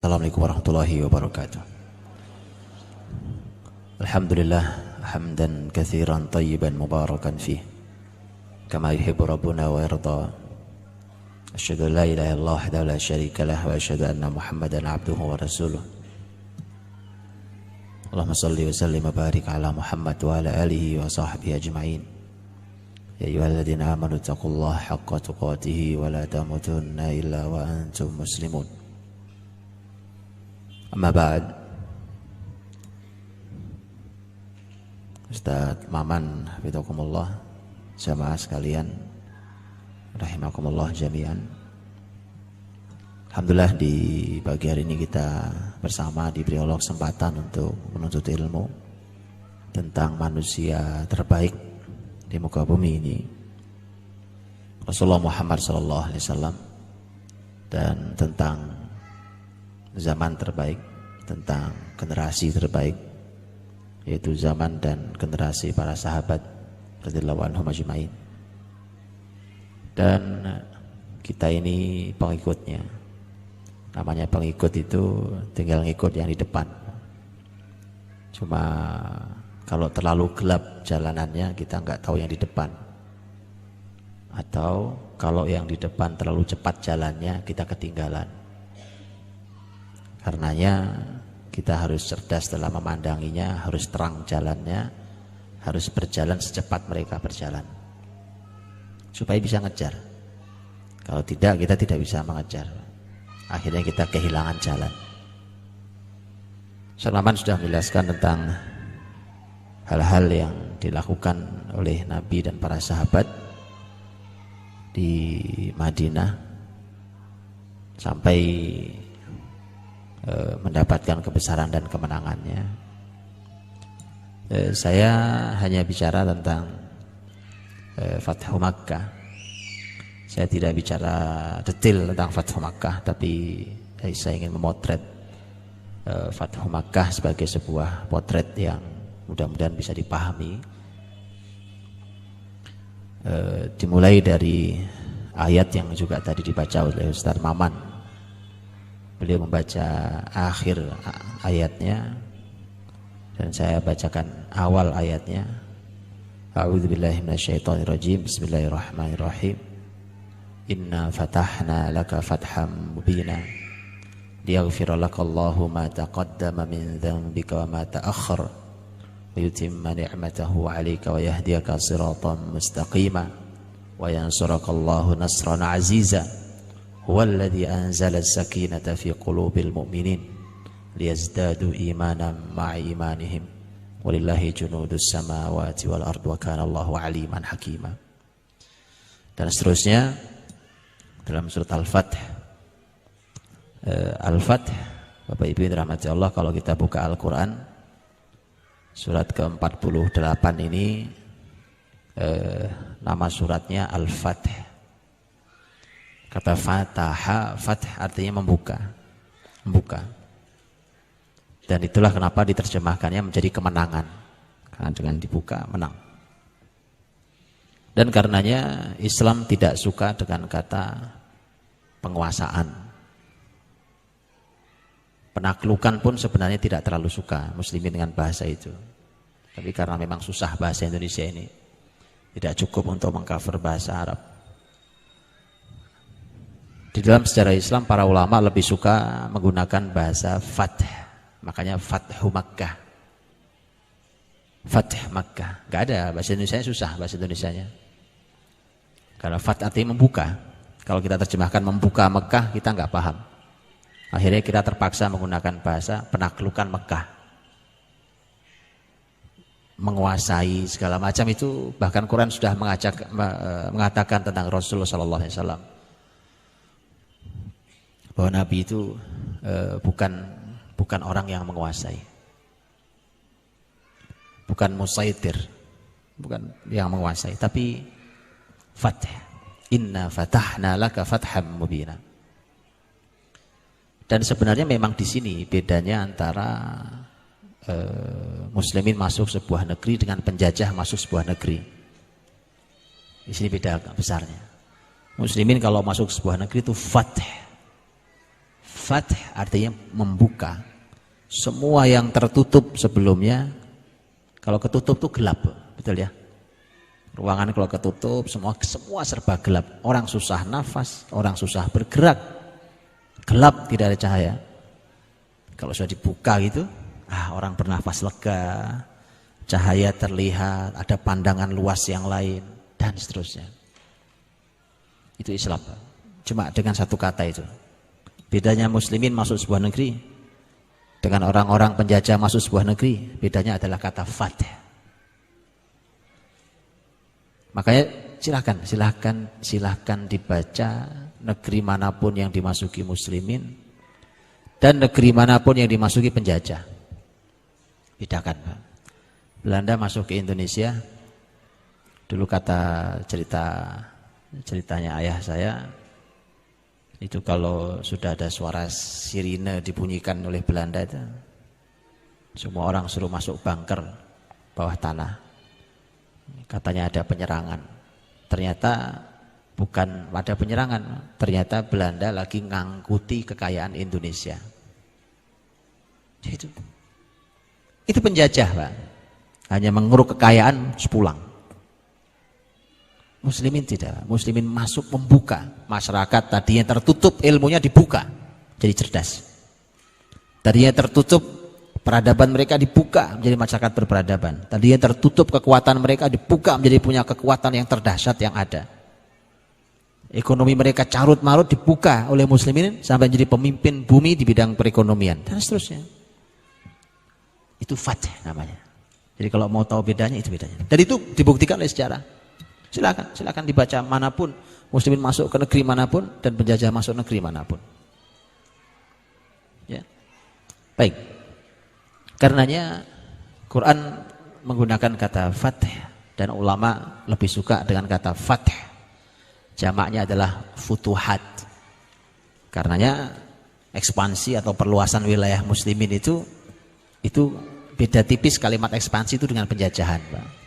Assalamualaikum warahmatullahi wabarakatuh. Alhamdulillah hamdan katsiran tayyiban mubarakan fih kama yuhibbu rabbuna wa yarda. Asyhadu an la ilaha illallah wahdahu la syarika lah wa asyhadu anna Muhammadan abduhu wa rasuluh. Allahumma shalli wa sallim wa barik ala Muhammad wa ala alihi wa sahbihi ajma'in. Ya ayyuhalladzina amanu taqullaha haqqa tuqatih wa la tamutunna illa wa antum muslimun. Amma ba'd. Ustaz Maman hafizakumullah, jamaah sekalian rahimakumullah jami'an. Alhamdulillah di pagi hari ini kita bersama diberi Allah kesempatan untuk menuntut ilmu tentang manusia terbaik di muka bumi ini, Rasulullah Muhammad SAW, dan tentang zaman terbaik, tentang generasi terbaik, yaitu zaman dan generasi para sahabat radhiyallahu anhum ajma'in. Dan kita ini pengikutnya. Namanya pengikut itu tinggal ngikut yang di depan. Cuma kalau terlalu gelap jalanannya kita nggak tahu yang di depan. Atau kalau yang di depan terlalu cepat jalannya kita ketinggalan. Karenanya kita harus cerdas dalam memandanginya, harus terang jalannya, harus berjalan secepat mereka berjalan, supaya bisa ngejar. Kalau tidak, kita tidak bisa mengejar. Akhirnya kita kehilangan jalan. Sulaiman sudah menjelaskan tentang hal-hal yang dilakukan oleh Nabi dan para sahabat di Madinah sampai mendapatkan kebesaran dan kemenangannya. Saya hanya bicara tentang Fathu Makkah. Saya tidak bicara detail tentang Fathu Makkah, tapi saya ingin memotret Fathu Makkah sebagai sebuah potret yang mudah-mudahan bisa dipahami. Dimulai dari ayat yang juga tadi dibaca oleh Ustaz Maman. Beliau membaca akhir ayatnya dan saya bacakan awal ayatnya. A'udzubillahi minasyaitonirrajim. Bismillahirrahmanirrahim. Inna fatahna laka fatham mubina liyaghfira lakallahu ma taqaddama min dhanbika wa ma ta'akhkhar wa yutimma ni'matahu 'alaika wa yahdiyaka siratan mustaqima wa yansurakallahu nasran 'aziza. Huwallazi anzala as-sakinata fi qulubil mu'minin liyazdadu imanan ma'a imanihim walillahi junudus samawati wal ardi wa kana Allahu aliman hakima. Dan seterusnya dalam surat Al-Fath. Al-Fath, Bapak Ibu yang dirahmati Allah, kalau kita buka Al-Quran surat ke-48 ini nama suratnya Al-Fath. Kata fataha, fath artinya membuka. Dan itulah kenapa diterjemahkannya menjadi kemenangan. Karena dengan dibuka, menang. Dan karenanya Islam tidak suka dengan kata penguasaan. Penaklukan pun sebenarnya tidak terlalu suka Muslimin dengan bahasa itu. Tapi karena memang susah bahasa Indonesia ini, tidak cukup untuk mengcover bahasa Arab. Di dalam sejarah Islam para ulama lebih suka menggunakan bahasa fath. Makanya Fathu Makkah. Fath Makkah. Gak ada, bahasa Indonesianya susah bahasa Indonesianya. Karena fath artinya membuka. Kalau kita terjemahkan membuka Mekah, kita nggak paham. Akhirnya kita terpaksa menggunakan bahasa penaklukan Mekah. Menguasai segala macam itu, bahkan Quran sudah mengatakan tentang Rasulullah SAW. Bahwa Nabi itu bukan orang yang menguasai, bukan musaitir, bukan yang menguasai, tapi fath. Inna fatahna laka fatham mubina. Dan sebenarnya memang di sini bedanya antara Muslimin masuk sebuah negeri dengan penjajah masuk sebuah negeri. Di sini beda besarnya. Muslimin kalau masuk sebuah negeri itu fath. Fath artinya membuka. Semua yang tertutup sebelumnya, kalau ketutup tuh gelap, betul ya? Ruangan kalau ketutup, semua serba gelap. Orang susah nafas, orang susah bergerak. Gelap, tidak ada cahaya. Kalau sudah dibuka gitu, orang bernafas lega, cahaya terlihat, ada pandangan luas yang lain, dan seterusnya. Itu Islam. Cuma dengan satu kata itu. Bedanya muslimin masuk sebuah negeri dengan orang-orang penjajah masuk sebuah negeri, bedanya adalah kata fath. Makanya silahkan dibaca negeri manapun yang dimasuki muslimin dan negeri manapun yang dimasuki penjajah. Bedakan, Pak. Belanda masuk ke Indonesia, dulu kata ceritanya ayah saya, itu kalau sudah ada suara sirine dibunyikan oleh Belanda itu, semua orang suruh masuk bunker bawah tanah. Katanya ada penyerangan. Ternyata bukan ada penyerangan, ternyata Belanda lagi ngangkuti kekayaan Indonesia. Itu penjajah, Pak. Hanya menguruk kekayaan sepulang. Muslimin tidak, muslimin masuk membuka. Masyarakat tadinya tertutup, ilmunya dibuka, jadi cerdas. Tadinya tertutup, peradaban mereka dibuka menjadi masyarakat berperadaban. Tadinya tertutup, kekuatan mereka dibuka menjadi punya kekuatan yang terdahsyat yang ada. Ekonomi mereka carut marut dibuka oleh muslimin sampai menjadi pemimpin bumi di bidang perekonomian dan seterusnya. Itu fath namanya. Jadi kalau mau tahu bedanya, itu bedanya. Dan itu dibuktikan oleh sejarah. Silakan dibaca manapun, muslimin masuk ke negeri manapun dan penjajah masuk negeri manapun. Ya. Baik. Karenanya Quran menggunakan kata fath dan ulama lebih suka dengan kata fath. Jamaknya adalah futuhat. Karenanya ekspansi atau perluasan wilayah muslimin itu beda tipis kalimat ekspansi itu dengan penjajahan, Pak.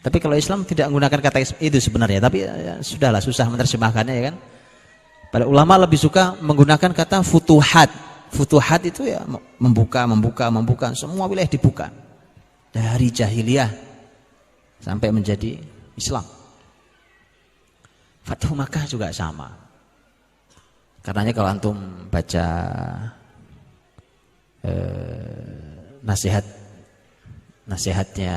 Tapi kalau Islam tidak menggunakan kata itu sebenarnya, tapi ya, sudahlah, susah menerjemahkannya, ya kan. Para ulama lebih suka menggunakan kata futuhat. Futuhat itu ya membuka, semua wilayah dibuka. Dari jahiliyah sampai menjadi Islam. Fathu Makkah juga sama. Karenanya kalau antum baca nasihatnya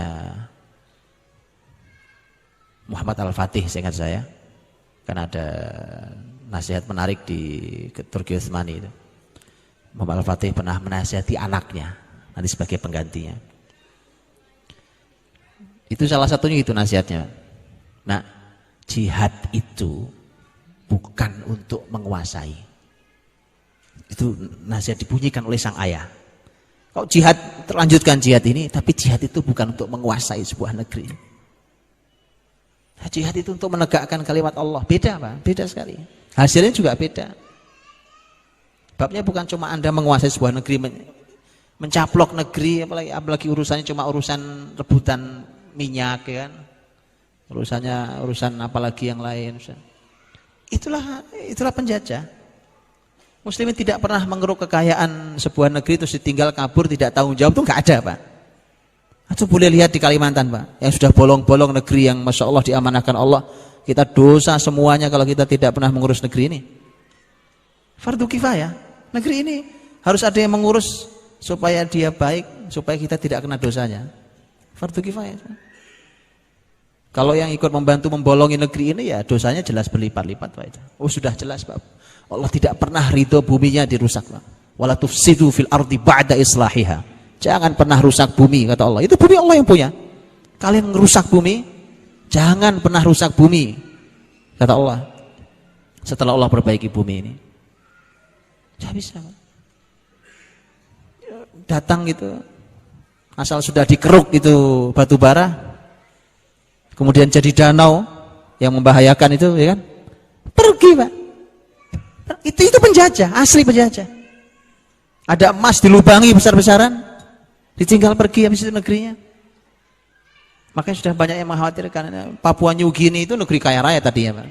Muhammad Al-Fatih, seingat saya, kan ada nasihat menarik di Turki Utsmani itu. Muhammad Al-Fatih pernah menasihati anaknya nanti sebagai penggantinya. Itu salah satunya itu nasihatnya. Nah, jihad itu bukan untuk menguasai. Itu nasihat dibunyikan oleh sang ayah. Kalau jihad, terlanjutkan jihad ini, tapi jihad itu bukan untuk menguasai sebuah negeri. Nah, jihad itu untuk menegakkan kalimat Allah. Beda, Pak, beda sekali. Hasilnya juga beda. Babnya bukan cuma Anda menguasai sebuah negeri, mencaplok negeri, apalagi urusannya cuma urusan rebutan minyak, ya kan? Urusan apalagi yang lain. Itulah penjajah. Muslimin tidak pernah mengeruk kekayaan sebuah negeri terus ditinggal kabur, tidak tanggung jawab, itu nggak ada, Pak. Atau boleh lihat di Kalimantan, Pak, yang sudah bolong-bolong negeri yang Masya Allah diamanahkan Allah. Kita dosa semuanya kalau kita tidak pernah mengurus negeri ini. Fardu kifayah. Negeri ini harus ada yang mengurus supaya dia baik, supaya kita tidak kena dosanya. Fardu kifayah. Kalau yang ikut membantu membolongi negeri ini, ya dosanya jelas berlipat-lipat, Pak. Oh, sudah jelas, Pak. Allah tidak pernah ridho buminya dirusak, Pak. Wala tufsidu fil ardi ba'da islahiha. Jangan pernah rusak bumi, kata Allah. Itu bumi Allah yang punya. Kalian ngerusak bumi, jangan pernah rusak bumi, kata Allah. Setelah Allah perbaiki bumi ini, tidak bisa. Datang gitu, asal sudah dikeruk itu batu bara, kemudian jadi danau yang membahayakan itu, ya kan? Pergi, Pak. Itu penjajah, asli penjajah. Ada emas dilubangi besar-besaran, ditinggal pergi habis itu negerinya. Makanya sudah banyak yang mengkhawatirkan. Papua New Guinea itu negeri kaya raya tadinya, Pak.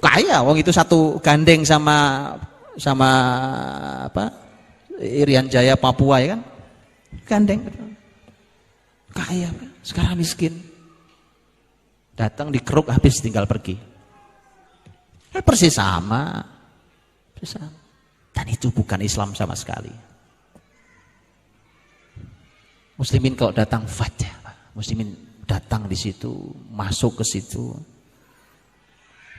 Kaya, wong itu satu gandeng sama sama apa Irian Jaya Papua ya kan, gandeng, kaya, sekarang miskin, datang dikeruk habis tinggal pergi, persis sama, dan itu bukan Islam sama sekali. Muslimin kalau datang fatah, muslimin datang di situ, masuk ke situ.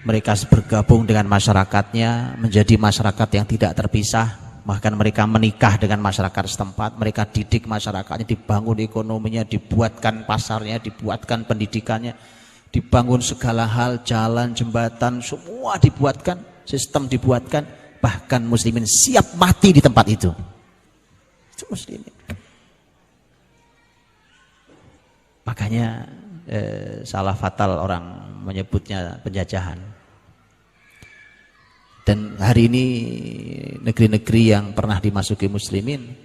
Mereka bergabung dengan masyarakatnya, menjadi masyarakat yang tidak terpisah. Bahkan mereka menikah dengan masyarakat setempat, mereka didik masyarakatnya, dibangun ekonominya, dibuatkan pasarnya, dibuatkan pendidikannya, dibangun segala hal, jalan, jembatan, semua dibuatkan, sistem dibuatkan. Bahkan muslimin siap mati di tempat itu. Itu muslimin. Makanya salah fatal orang menyebutnya penjajahan. Dan hari ini negeri-negeri yang pernah dimasuki muslimin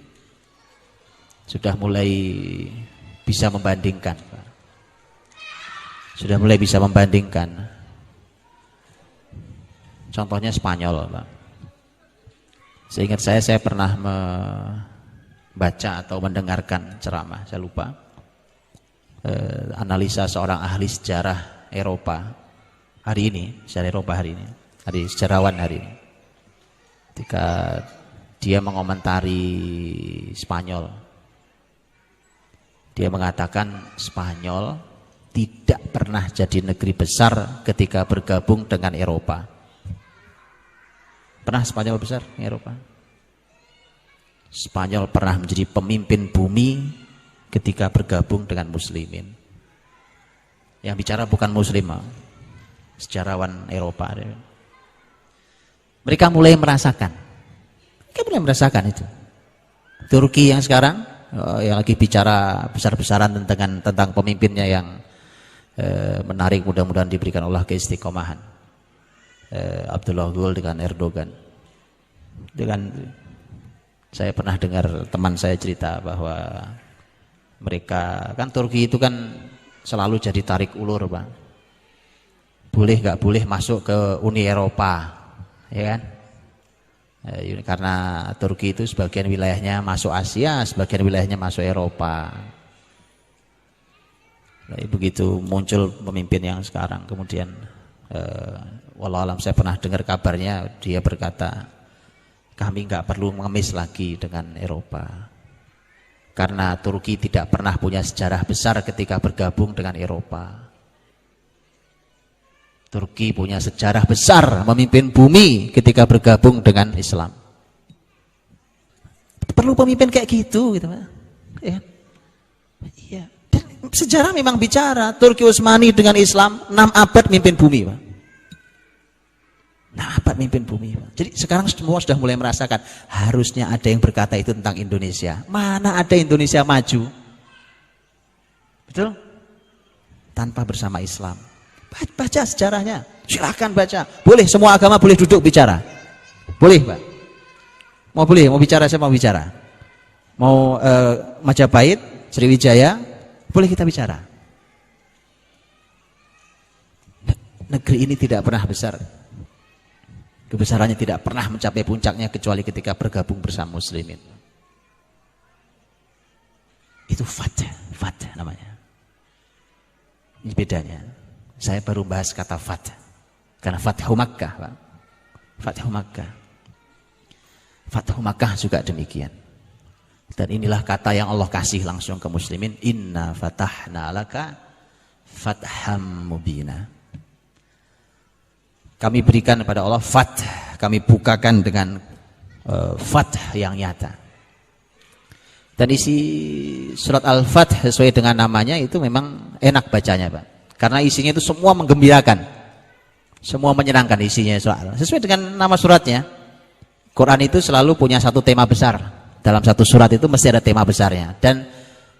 sudah mulai bisa membandingkan. Sudah mulai bisa membandingkan. Contohnya Spanyol, Pak. Seingat saya pernah membaca atau mendengarkan ceramah, saya lupa. Analisa seorang ahli sejarah Eropa hari ini, sejarah Eropa hari ini, hari sejarawan hari ini, ketika dia mengomentari Spanyol, dia mengatakan Spanyol tidak pernah jadi negeri besar ketika bergabung dengan Eropa. Pernah Spanyol besar di Eropa? Spanyol pernah menjadi pemimpin bumi ketika bergabung dengan muslimin. Yang bicara bukan muslim, sejarawan Eropa. Mereka mulai merasakan itu. Turki yang sekarang yang lagi bicara besar-besaran tentang pemimpinnya yang menarik, mudah-mudahan diberikan Allah keistiqomahan. Abdullah Gül dengan Erdogan. Saya pernah dengar teman saya cerita bahwa mereka kan Turki itu kan selalu jadi tarik ulur, Pak. Boleh nggak boleh masuk ke Uni Eropa, ya kan? Karena Turki itu sebagian wilayahnya masuk Asia, sebagian wilayahnya masuk Eropa. Begitu muncul pemimpin yang sekarang, kemudian wallahualam saya pernah dengar kabarnya dia berkata, kami nggak perlu mengemis lagi dengan Eropa karena Turki tidak pernah punya sejarah besar ketika bergabung dengan Eropa. Turki punya sejarah besar memimpin bumi ketika bergabung dengan Islam. Perlu pemimpin kayak gitu, Pak. Ya. Iya. Dan sejarah memang bicara Turki Utsmani dengan Islam 6 abad memimpin bumi, Pak. 6 abad memimpin bumi, Pak. Jadi sekarang semua sudah mulai merasakan harusnya ada yang berkata itu tentang Indonesia. Mana ada Indonesia maju? Betul? Tanpa bersama Islam. Baca sejarahnya, silahkan baca. Boleh, semua agama boleh duduk bicara. Boleh, Pak. Mau bicara, saya mau bicara. Mau Majapahit, Sriwijaya, boleh kita bicara. Negeri ini tidak pernah besar. Kebesarannya tidak pernah mencapai puncaknya kecuali ketika bergabung bersama muslimin. Itu fatah namanya. Ini bedanya. Saya baru bahas kata fatah. Karena Fathu Makkah, Pak. Fathu Makkah. Fathu Makkah juga demikian. Dan inilah kata yang Allah kasih langsung ke muslimin. Inna fatahna laka fatham mubina. Kami berikan kepada Allah fath. Kami bukakan dengan fath yang nyata. Dan isi surat Al-Fath sesuai dengan namanya itu memang enak bacanya, Pak. Karena isinya itu semua menggembirakan, semua menyenangkan isinya soal. Sesuai dengan nama suratnya, Quran itu selalu punya satu tema besar. Dalam satu surat itu mesti ada tema besarnya. Dan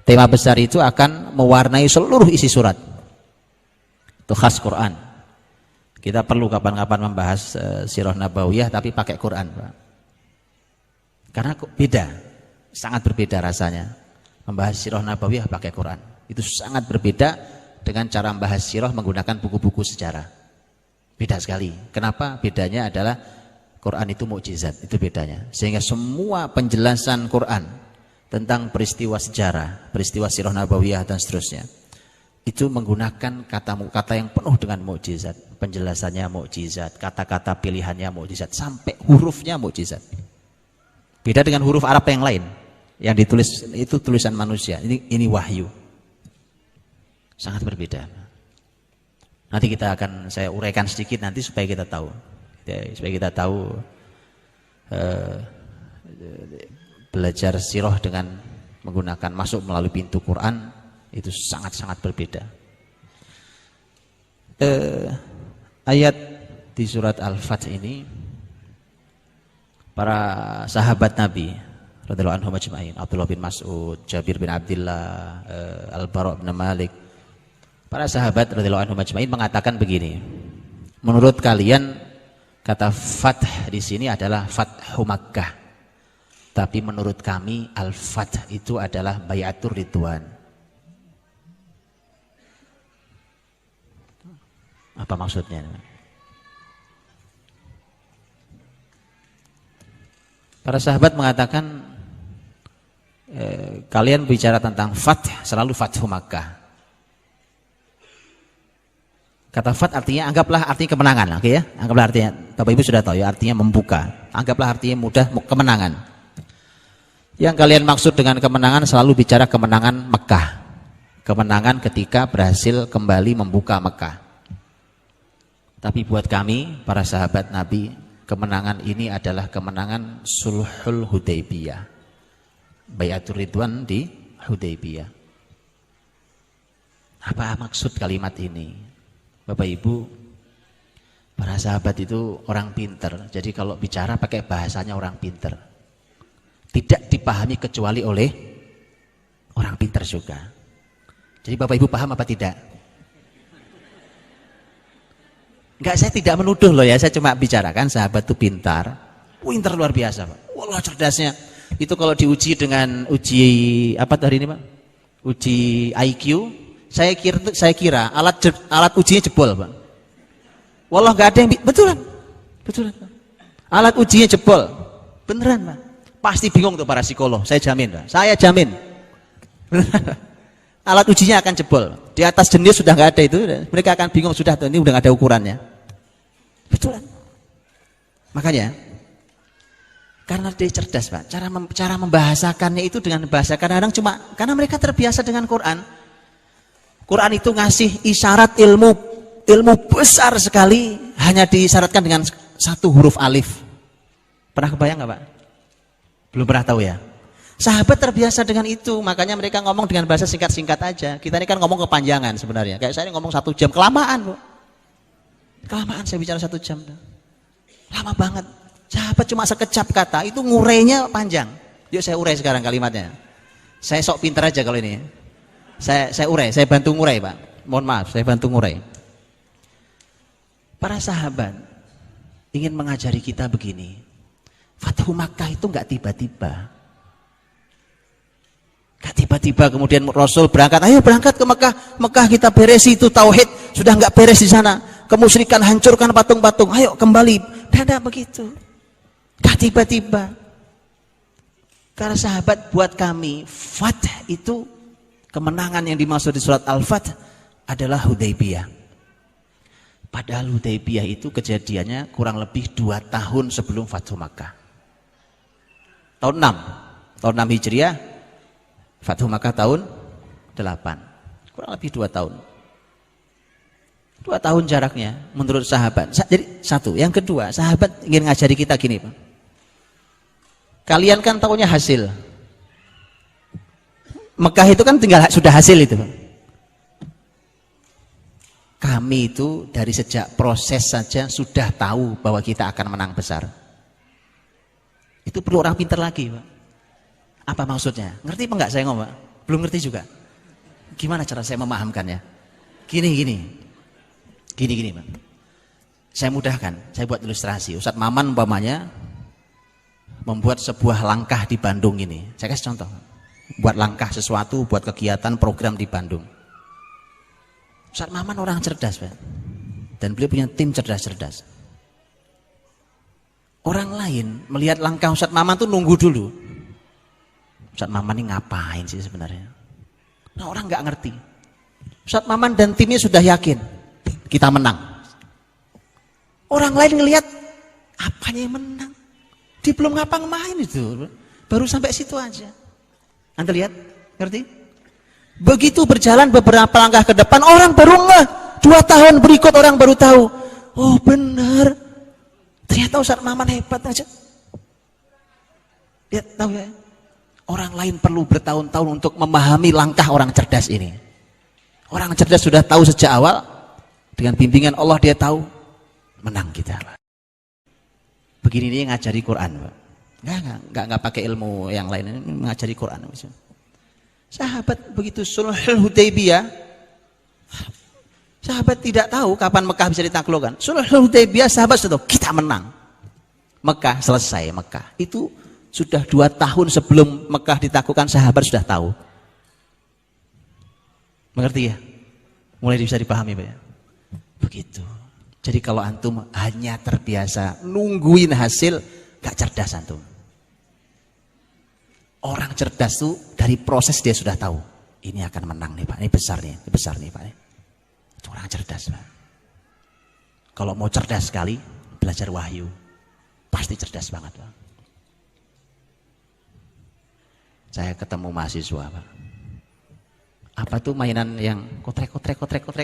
tema besar itu akan mewarnai seluruh isi surat. Itu khas Quran. Kita perlu kapan-kapan membahas sirah nabawiyah tapi pakai Quran, Pak. Karena beda, sangat berbeda rasanya. Membahas sirah nabawiyah pakai Quran. Itu sangat berbeda dengan cara membahas sirah menggunakan buku-buku sejarah. Beda sekali. Kenapa? Bedanya adalah Quran itu mukjizat, itu bedanya. Sehingga semua penjelasan Quran tentang peristiwa sejarah, peristiwa sirah nabawiyah dan seterusnya, itu menggunakan kata-kata yang penuh dengan mukjizat. Penjelasannya mukjizat, kata-kata pilihannya mukjizat, sampai hurufnya mukjizat. Beda dengan huruf Arab yang lain, yang ditulis itu tulisan manusia. Ini wahyu. Sangat berbeda. Nanti saya uraikan sedikit nanti supaya kita tahu. Supaya kita tahu belajar sirah dengan menggunakan masuk melalui pintu Quran itu sangat-sangat berbeda. Ayat di surat Al-Fath ini, para sahabat Nabi radhiyallahu anhum ajma'in, Abdullah bin Mas'ud, Jabir bin Abdullah, Al-Bara' bin Malik, para sahabat radhiyallahu anhum ajma'in mengatakan begini, menurut kalian kata fath di sini adalah Fathu Makkah, tapi menurut kami Al-Fath itu adalah Bayatur Ridwan. Apa maksudnya? Para sahabat mengatakan kalian bicara tentang fath selalu Fathu Makkah. Kata fath artinya anggaplah artinya kemenangan, oke ya? Anggaplah artinya, Bapak Ibu sudah tahu ya, artinya membuka. Anggaplah artinya mudah, kemenangan. Yang kalian maksud dengan kemenangan selalu bicara kemenangan Mekah. Kemenangan ketika berhasil kembali membuka Mekah. Tapi buat kami, para sahabat Nabi, kemenangan ini adalah kemenangan Sulhul Hudaybiyah. Bayatur Ridwan di Hudaybiyah. Apa maksud kalimat ini? Bapak Ibu, para sahabat itu orang pinter. Jadi kalau bicara pakai bahasanya orang pinter. Tidak dipahami kecuali oleh orang pinter juga. Jadi Bapak Ibu paham apa tidak? Enggak, saya tidak menuduh loh ya, saya cuma bicarakan sahabat itu pintar. Pintar luar biasa, Pak. Wallah cerdasnya. Itu kalau diuji dengan uji apa tadi ini, Pak? Uji IQ, saya kira alat ujinya jebol, Pak. Wallah enggak ada yang betulan. Betulan, Pak. Alat ujinya jebol. Beneran, Pak. Pasti bingung tuh para psikolog, saya jamin, Pak. Saya jamin. Beneran, Pak. Alat ujinya akan jebol. Di atas jenis sudah nggak ada itu, mereka akan bingung, sudah tuh ini udah nggak ada ukurannya. Betulan. Makanya karena dia cerdas, Pak. Cara membahasakannya itu dengan bahasa kadang-kadang cuma karena mereka terbiasa dengan Quran. Quran itu ngasih isyarat ilmu besar sekali hanya disyaratkan dengan satu huruf alif. Pernah kebayang nggak, Pak? Belum pernah tahu ya. Sahabat terbiasa dengan itu, makanya mereka ngomong dengan bahasa singkat-singkat aja. Kita ini kan ngomong kepanjangan sebenarnya. Kayak saya ini ngomong 1 jam, kelamaan, Bu. Kelamaan saya bicara 1 jam. Lama banget. Sahabat cuma sekecap kata, itu ngurainya panjang. Yuk saya urai sekarang kalimatnya. Saya sok pinter aja kalau ini. Saya urai, saya bantu ngurai, Pak. Mohon maaf, saya bantu ngurai. Para sahabat ingin mengajari kita begini. Fathu Makkah itu enggak tiba-tiba. Gak tiba-tiba kemudian Rasul berangkat, ayo berangkat ke Mekah, Mekah kita beresi itu tauhid, sudah nggak beres di sana, kemusyrikan hancurkan patung-patung, ayo kembali. Tidak begitu, gak tiba-tiba. Karena sahabat buat kami, Fath itu kemenangan yang dimaksud di surat Al-Fath adalah Hudaybiyah. Padahal Hudaybiyah itu kejadiannya kurang lebih 2 tahun sebelum Fathu Makkah. Tahun 6 Hijriah. Fathu Makkah tahun 8, kurang lebih 2 tahun. 2 tahun jaraknya menurut sahabat. Jadi satu, yang kedua, sahabat ingin ngajari kita gini, Pak. Kalian kan tahunya hasil. Mekah itu kan tinggal sudah hasil itu, Pak. Kami itu dari sejak proses saja sudah tahu bahwa kita akan menang besar. Itu perlu orang pintar lagi, Pak. Apa maksudnya? Ngerti apa enggak saya ngomong? Belum ngerti juga. Gimana cara saya memahamkannya? Gini, Pak. Saya mudahkan, saya buat ilustrasi. Ustadz Maman umpamanya membuat sebuah langkah di Bandung ini. Saya kasih contoh. Buat langkah sesuatu, buat kegiatan program di Bandung. Ustadz Maman orang cerdas, Pak. Dan beliau punya tim cerdas-cerdas. Orang lain melihat langkah Ustadz Maman tuh nunggu dulu. Ustadz Maman ini ngapain sih sebenarnya? Nah, orang nggak ngerti. Ustadz Maman dan timnya sudah yakin kita menang. Orang lain ngelihat apanya yang menang? Dia belum ngapa-ngapain itu. Baru sampai situ aja. Anda lihat? Ngerti? Begitu berjalan beberapa langkah ke depan, orang baru ngeh. 2 tahun berikut orang baru tahu. Oh benar. Ternyata Ustadz Maman hebat aja. Lihat, tahu ya? Orang lain perlu bertahun-tahun untuk memahami langkah orang cerdas ini. Orang cerdas sudah tahu sejak awal. Dengan bimbingan Allah dia tahu. Menang kita. Begini dia ngajari Quran, Pak. Enggak pakai ilmu yang lain, ini ngajari Quran. Sahabat begitu Sulhul Hudaybiyah, sahabat tidak tahu kapan Mekah bisa ditaklukkan. Sulhul Hudaybiyah sahabat sudah tahu kita menang. Mekah selesai, Mekah. Itu sudah 2 tahun sebelum Mekah ditaklukkan, sahabat sudah tahu. Mengerti ya? Mulai bisa dipahami, Pak ya? Begitu. Jadi kalau antum hanya terbiasa nungguin hasil, gak cerdas antum. Orang cerdas tuh dari proses dia sudah tahu. Ini akan menang nih Pak, ini besar nih Pak. Itu orang cerdas Pak. Kalau mau cerdas sekali, belajar wahyu. Pasti cerdas banget Pak. Saya ketemu mahasiswa Pak. Apa tuh mainan yang kotrek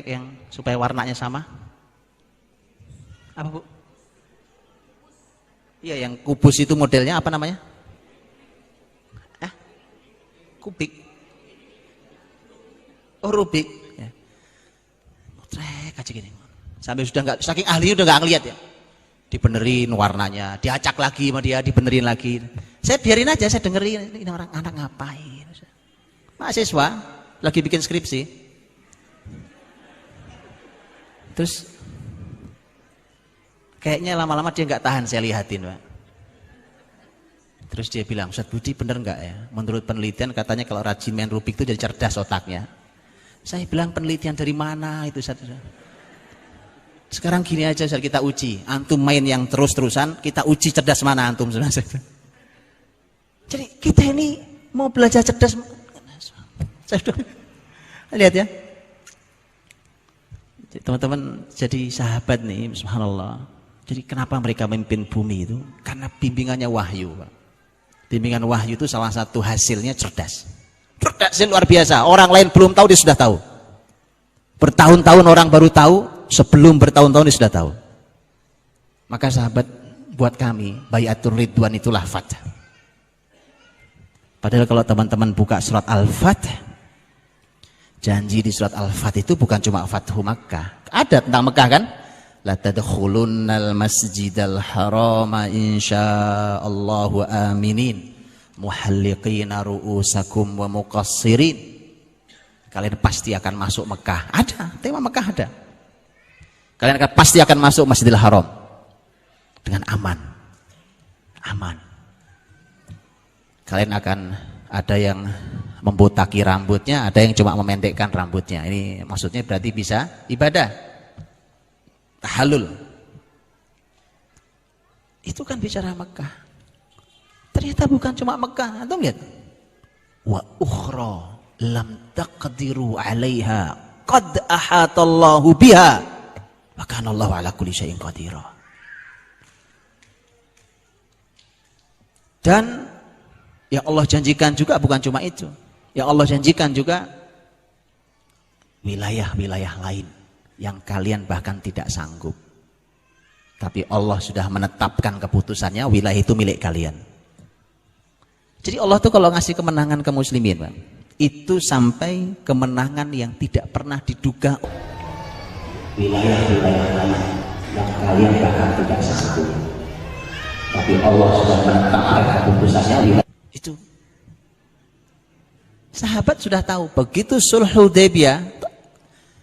yang supaya warnanya sama? Apa Bu? Iya yang kubus itu modelnya apa namanya? Kubik. Oh Rubik. Ya. Kotrek aja gini. Sampai sudah nggak, saking ahli udah nggak ngeliat ya. Dibenerin warnanya, diacak lagi sama dia, dibenerin lagi. Saya biarin aja, saya dengerin ini orang anak ngapain. Mahasiswa lagi bikin skripsi. Terus kayaknya lama-lama dia nggak tahan saya lihatin Pak. Terus dia bilang, Ustadz Budi bener nggak ya? Menurut penelitian katanya kalau rajin main Rubik itu jadi cerdas otaknya. Saya bilang penelitian dari mana itu Ustadz? Sekarang gini aja Ustadz, kita uji. Antum main yang terus-terusan, kita uji cerdas mana antum. Jadi kita ini mau belajar cerdas. Lihat ya. Teman-teman jadi sahabat nih, subhanallah. Jadi kenapa mereka memimpin bumi itu? Karena bimbingannya wahyu Pak. Bimbingan wahyu itu salah satu hasilnya cerdas. Cerdasnya luar biasa. Orang lain belum tahu, dia sudah tahu. Bertahun-tahun orang baru tahu, sebelum bertahun-tahun dia sudah tahu. Maka sahabat, buat kami Bayatul Ridwan itu lafaz. Padahal kalau teman-teman buka surat Al-Fath, janji di surat Al-Fath itu bukan cuma Fathu Makkah. Ada tentang Mekah kan? La tadkhulunnal masjidal harama insyaallahu aminin muhalliqina ru'usakum wa muqassirin. Kalian pasti akan masuk Mekah. Ada, tema Mekah ada. Kalian akan pasti akan masuk Masjidil Haram dengan aman. Aman. Kalian akan ada yang membotaki rambutnya, ada yang cuma memendekkan rambutnya. Ini maksudnya berarti bisa ibadah. Tahallul. Itu kan bicara Mekah. Ternyata bukan cuma Mekah. Antum lihat. Wa ukhra lam taqdiru 'alaiha qad ahatallahu biha. Wa kana Allahu 'ala kulli syai'in qadira. Dan yang Allah janjikan juga bukan cuma itu. Yang Allah janjikan juga wilayah-wilayah lain yang kalian bahkan tidak sanggup. Tapi Allah sudah menetapkan keputusannya, wilayah itu milik kalian. Jadi Allah tuh kalau ngasih kemenangan ke muslimin, Pak, itu sampai kemenangan yang tidak pernah diduga. Wilayah-wilayah lain yang kalian bahkan tidak sanggup. Tapi Allah sudah menetapkan keputusannya, wilayah itu. Sahabat sudah tahu, begitu Sulhul Hudaybiyah,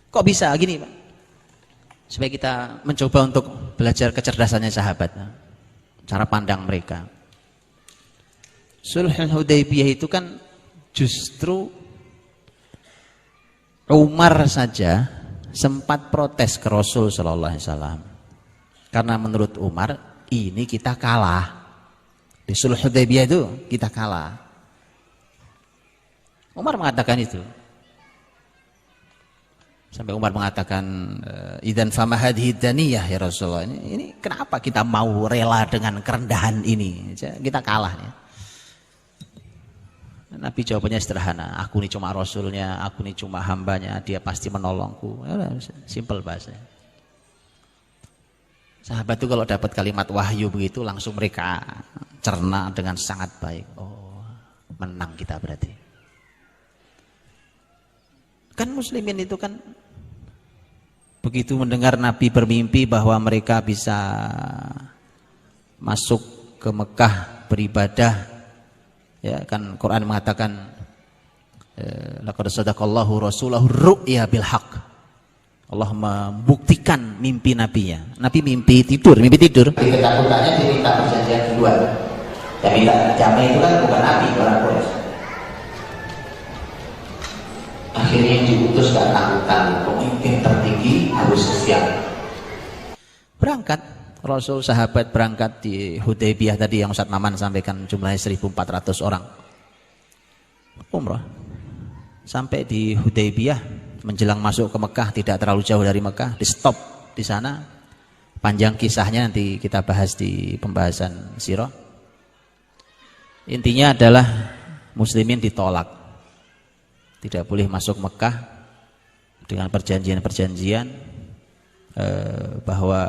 kok bisa gini Pak? Supaya kita mencoba untuk belajar kecerdasannya sahabat, cara pandang mereka. Sulhul Hudaybiyah itu kan justru Umar saja sempat protes ke Rasul Sallallahu Alaihi Wasallam, karena menurut Umar ini kita kalah. Di Sulh Hudaybiyah itu kita kalah. Umar mengatakan itu. Sampai Umar mengatakan, idzan fama hadhihi daniyah ya Rasulullah. Ini kenapa kita mau rela dengan kerendahan ini? Kita kalah ya. Nabi jawabannya sederhana, aku ini cuma Rasulnya, aku ini cuma hambanya, dia pasti menolongku. Ya, simple bahasa. Sahabat itu kalau dapat kalimat wahyu begitu langsung mereka cerna dengan sangat baik. Oh, menang kita berarti. Kan muslimin itu kan begitu mendengar Nabi bermimpi bahwa mereka bisa masuk ke Mekah beribadah. Ya kan Quran mengatakan laqad sadaqallahu rasulahu ru'ya bil haqq. Allah membuktikan mimpi nabinya. Nabi mimpi tidur. Ketakutannya diminta perjanjian duluan. Ya minta damai itu kan bukan Nabi, orang Quraisy. Akhirnya yang diutus ketakutan, pemimpin tertinggi Abu Sufyan. Berangkat. Rasul sahabat berangkat di Hudaybiyah tadi yang Ustaz Maman sampaikan jumlahnya 1.400 orang umrah. Sampai di Hudaybiyah menjelang masuk ke Mekah, tidak terlalu jauh dari Mekah, di stop di sana. Panjang kisahnya nanti kita bahas di pembahasan sirah. Intinya adalah muslimin ditolak. Tidak boleh masuk Mekah dengan perjanjian-perjanjian bahwa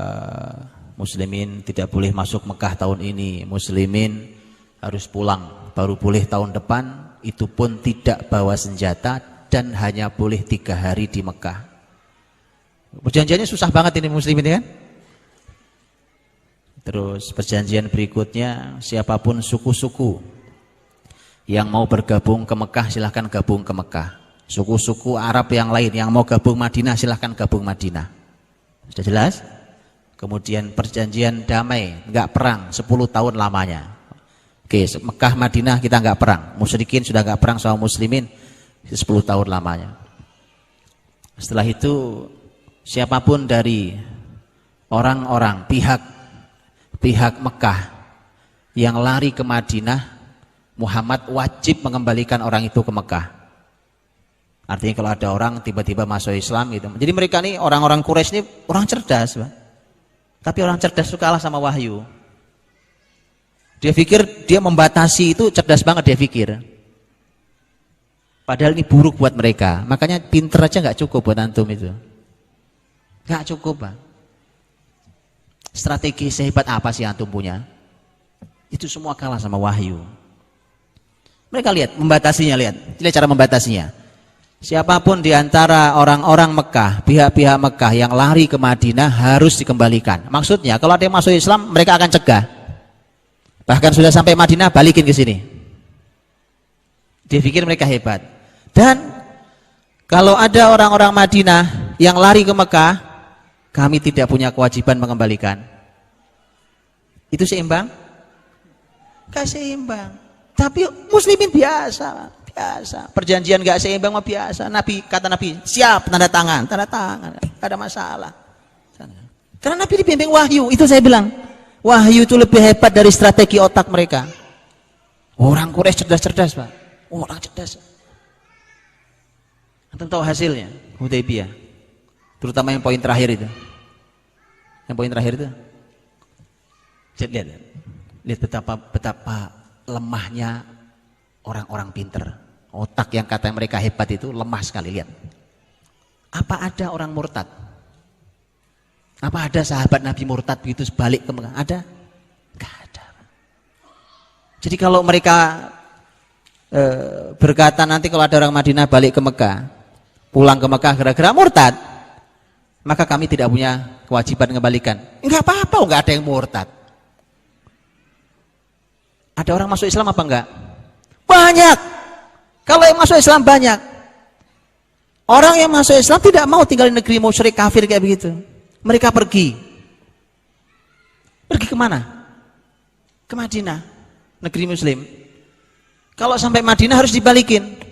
muslimin tidak boleh masuk Mekah tahun ini, muslimin harus pulang, baru boleh tahun depan, itu pun tidak bawa senjata dan hanya boleh 3 hari di Mekah. Perjanjiannya susah banget ini muslimin kan? Terus perjanjian berikutnya, siapapun suku-suku yang mau bergabung ke Mekah silahkan gabung ke Mekah. Suku-suku Arab yang lain yang mau gabung Madinah silahkan gabung Madinah. Sudah jelas? Kemudian perjanjian damai, enggak perang 10 tahun lamanya. Oke, Mekah Madinah kita enggak perang. Musyrikin sudah enggak perang sama muslimin 10 tahun lamanya. Setelah itu siapapun dari orang-orang pihak Mekah yang lari ke Madinah, Muhammad wajib mengembalikan orang itu ke Mekah. Artinya kalau ada orang tiba-tiba masuk Islam gitu. Jadi mereka nih orang-orang Quraisy ini orang cerdas, Pak. Tapi orang cerdas itu kalah sama wahyu. Dia pikir dia membatasi itu cerdas banget dia pikir. Padahal ini buruk buat mereka. Makanya pinter aja nggak cukup buat antum itu. Nggak cukup, Pak. Strategi sehebat apa sih antum punya? Itu semua kalah sama wahyu. Mereka lihat membatasinya, lihat cara membatasinya. Siapapun di antara orang-orang Mekah, pihak-pihak Mekah yang lari ke Madinah harus dikembalikan. Maksudnya kalau ada yang masuk Islam, mereka akan cegah. Bahkan sudah sampai Madinah, balikin ke sini. Dia pikir mereka hebat. Dan kalau ada orang-orang Madinah yang lari ke Mekah, kami tidak punya kewajiban mengembalikan. Itu seimbang? Gak seimbang. Tapi muslimin biasa. Perjanjian gak seimbang mah biasa. Kata Nabi siap, tanda tangan, gak ada masalah. Karena Nabi dibimbing wahyu. Itu saya bilang, wahyu itu lebih hebat dari strategi otak mereka. Orang Quraisy cerdas-cerdas, Pak. Orang cerdas. Antum tahu hasilnya Hudaybiyah, terutama yang poin terakhir itu. Yang poin terakhir itu, lihat betapa lemahnya orang-orang pinter. Otak yang kata mereka hebat itu lemah sekali. Lihat, apa ada orang murtad? Apa ada sahabat Nabi murtad begitu balik ke Mekah? Ada? Gak ada. Jadi kalau mereka berkata nanti kalau ada orang Madinah balik ke Mekah, pulang ke Mekah gara-gara murtad, maka kami tidak punya kewajiban mengembalikan. Enggak apa-apa, enggak ada yang murtad. Ada orang masuk Islam apa enggak? Banyak. Kalau yang masuk Islam banyak. Orang yang masuk Islam tidak mau tinggal di negeri musyrik kafir kayak begitu. Mereka pergi. Pergi kemana? Ke Madinah, negeri Muslim. Kalau sampai Madinah harus dibalikin.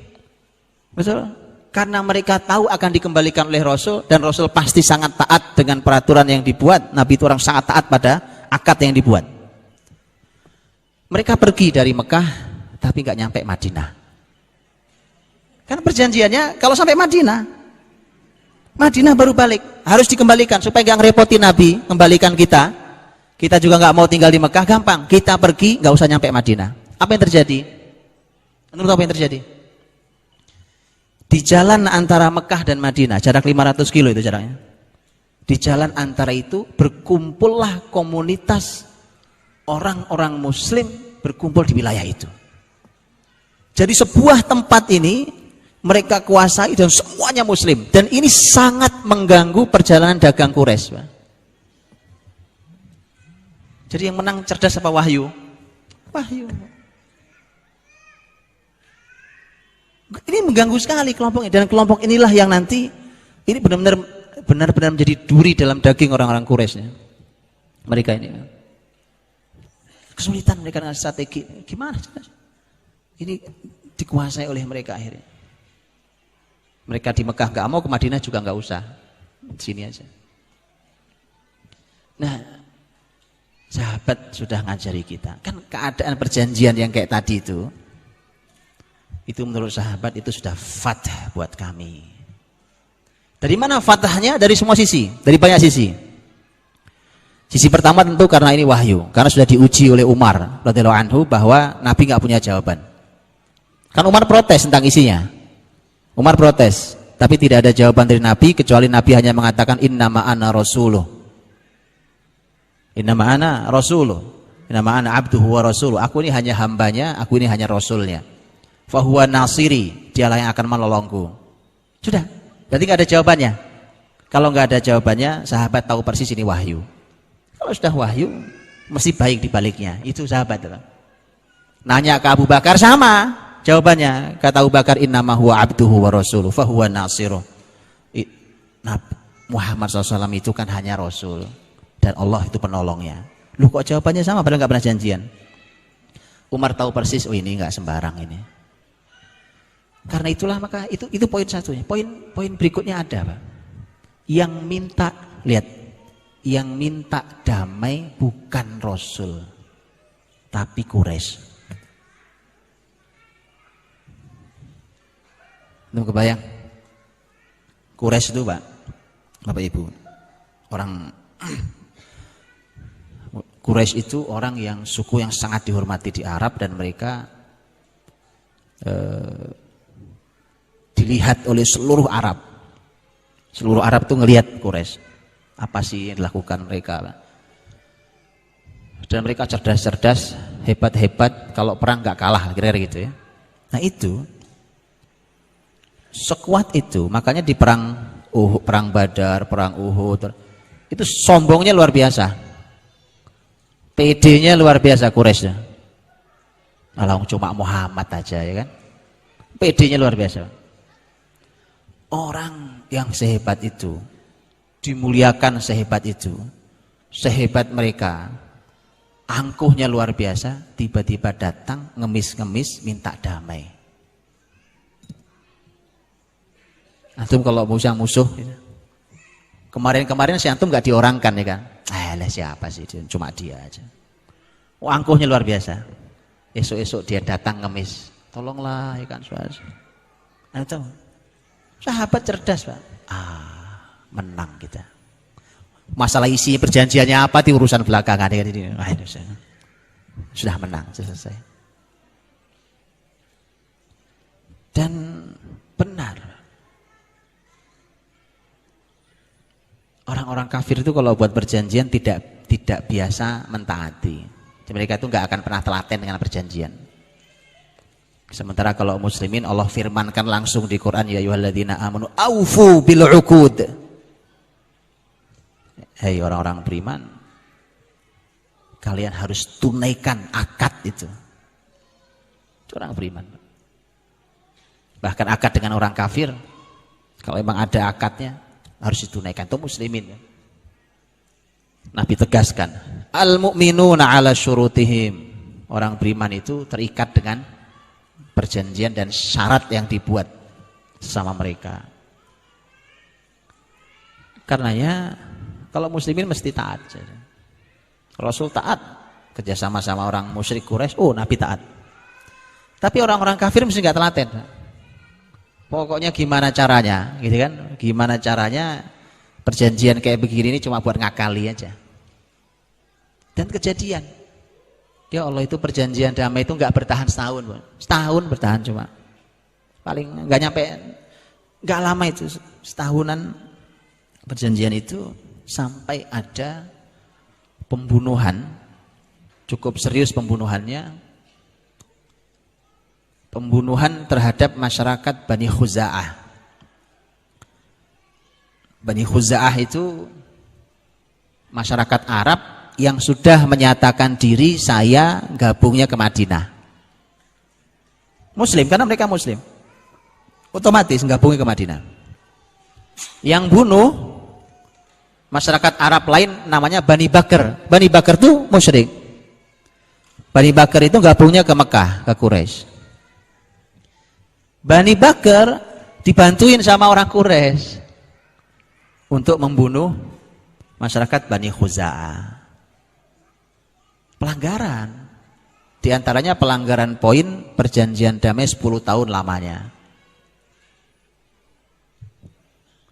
Betul? Karena mereka tahu akan dikembalikan oleh Rasul, dan Rasul pasti sangat taat dengan peraturan yang dibuat. Nabi itu orang sangat taat pada akad yang dibuat. Mereka pergi dari Mekah tapi nggak nyampe Madinah. Kan perjanjiannya kalau sampai Madinah baru balik, harus dikembalikan supaya nggak ngerepotin Nabi, kembalikan kita. Kita juga nggak mau tinggal di Mekah, gampang. Kita pergi, nggak usah nyampe Madinah. Apa yang terjadi? Menurut apa yang terjadi? Di jalan antara Mekah dan Madinah, jarak 500 kilo itu jaraknya. Di jalan antara itu berkumpullah komunitas orang-orang Muslim berkumpul di wilayah itu. Jadi sebuah tempat ini mereka kuasai dan semuanya Muslim. Dan ini sangat mengganggu perjalanan dagang Quraisy, Pak. Jadi yang menang cerdas apa wahyu? Wahyu. Ini mengganggu sekali kelompok ini. Dan kelompok inilah yang nanti ini benar-benar menjadi duri dalam daging orang-orang Quraisy. Mereka ini kesulitan mereka dengan strategi. Gimana? Ini dikuasai oleh mereka akhirnya. Mereka di Mekah nggak mau, ke Madinah juga nggak usah. Di sini aja. Nah, sahabat sudah ngajari kita. Kan keadaan perjanjian yang kayak tadi itu menurut sahabat itu sudah fath buat kami. Dari mana fathahnya? Dari semua sisi, dari banyak sisi. Sisi pertama tentu karena ini wahyu, karena sudah diuji oleh Umar radhiyallahu anhu bahwa Nabi nggak punya jawaban. Kan Umar protes tentang isinya. Umar protes, tapi tidak ada jawaban dari Nabi kecuali Nabi hanya mengatakan innama ana rasuluh. Innama ana rasuluh. Innama ana abduhu wa rasuluh. Aku ini hanya hambanya, aku ini hanya rasulnya. Fahuwa nasiri, dialah yang akan menolongku. Sudah, berarti nggak ada jawabannya. Kalau nggak ada jawabannya, sahabat tahu persis ini wahyu. Kalau sudah wahyu, mesti baik dibaliknya. Itu sahabat. Nanya ke Abu Bakar sama jawabannya. Kata Abu Bakar, innama huwa abduhu wa rasuluh, fahuwa nasiruh. Muhammad SAW itu kan hanya rasul dan Allah itu penolongnya. Lu kok jawabannya sama padahal nggak pernah janjian. Umar tahu persis, oh ini nggak sembarang ini. Karena itulah maka itu poin satunya. Poin berikutnya ada, Pak. Yang minta, lihat, yang minta damai bukan Rasul, tapi Quraisy. Belum kebayang? Quraisy itu, Pak, Bapak Ibu, orang Quraisy itu orang yang suku yang sangat dihormati di Arab dan mereka dilihat oleh seluruh Arab. Seluruh Arab tuh ngelihat Quraisy. Apa sih yang dilakukan mereka? Dan mereka cerdas-cerdas, hebat-hebat, kalau perang nggak kalah, kira-kira gitu ya. Nah itu, sekuat itu, makanya di perang Badar, perang Uhud, itu sombongnya luar biasa. PD-nya luar biasa Quraisy. Alah cuma Muhammad aja ya kan. PD-nya luar biasa. Orang yang sehebat itu, dimuliakan sehebat itu, sehebat mereka, angkuhnya luar biasa, tiba-tiba datang ngemis-ngemis minta damai. Antum kalau musuh, kemarin si antum nggak diorangkan ya kan? Siapa sih? Cuma dia aja. Oh, angkuhnya luar biasa. Esok-esok dia datang ngemis, tolonglah ya kan suara. Antum, sahabat cerdas, Pak. Menang kita. Masalah isi perjanjiannya apa di urusan belakangan ini. Sudah menang, selesai. Dan benar. Orang-orang kafir itu kalau buat perjanjian tidak biasa mentaati. Mereka itu nggak akan pernah telaten dengan perjanjian. Sementara kalau muslimin Allah firmankan langsung di Quran, ya ayyuhalladzina amanu aufu bil uqud. Hei orang-orang beriman, kalian harus tunaikan akad itu. Itu orang beriman. Bahkan akad dengan orang kafir, kalau memang ada akadnya harus ditunaikan. Itu muslimin. Nabi tegaskan, al mu'minuna ala syurutihim. Orang beriman itu terikat dengan perjanjian dan syarat yang dibuat sama mereka. Karenanya kalau muslimin mesti taat. Rasul taat kerjasama sama orang musyrik Quraisy, oh Nabi taat. Tapi orang-orang kafir mesti nggak telaten. Pokoknya gimana caranya, gitu kan? Gimana caranya perjanjian kayak begini ini cuma buat ngakali aja. Dan kejadian, ya Allah, itu perjanjian damai itu nggak bertahan setahun, setahun bertahan cuma, paling nggak nyampe, nggak lama itu, setahunan perjanjian itu sampai ada pembunuhan, cukup serius pembunuhannya, pembunuhan terhadap masyarakat Bani Khuza'ah. Bani Khuza'ah itu masyarakat Arab yang sudah menyatakan diri saya gabungnya ke Madinah. Muslim, karena mereka Muslim, otomatis gabungnya ke Madinah. Yang bunuh masyarakat Arab lain namanya Bani Bakr. Bani Bakr itu musyrik. Bani Bakr itu gabungnya ke Mekah, ke Quraisy. Bani Bakr dibantuin sama orang Quraisy untuk membunuh masyarakat Bani Khuza'ah. Pelanggaran. Di antaranya pelanggaran poin perjanjian damai 10 tahun lamanya.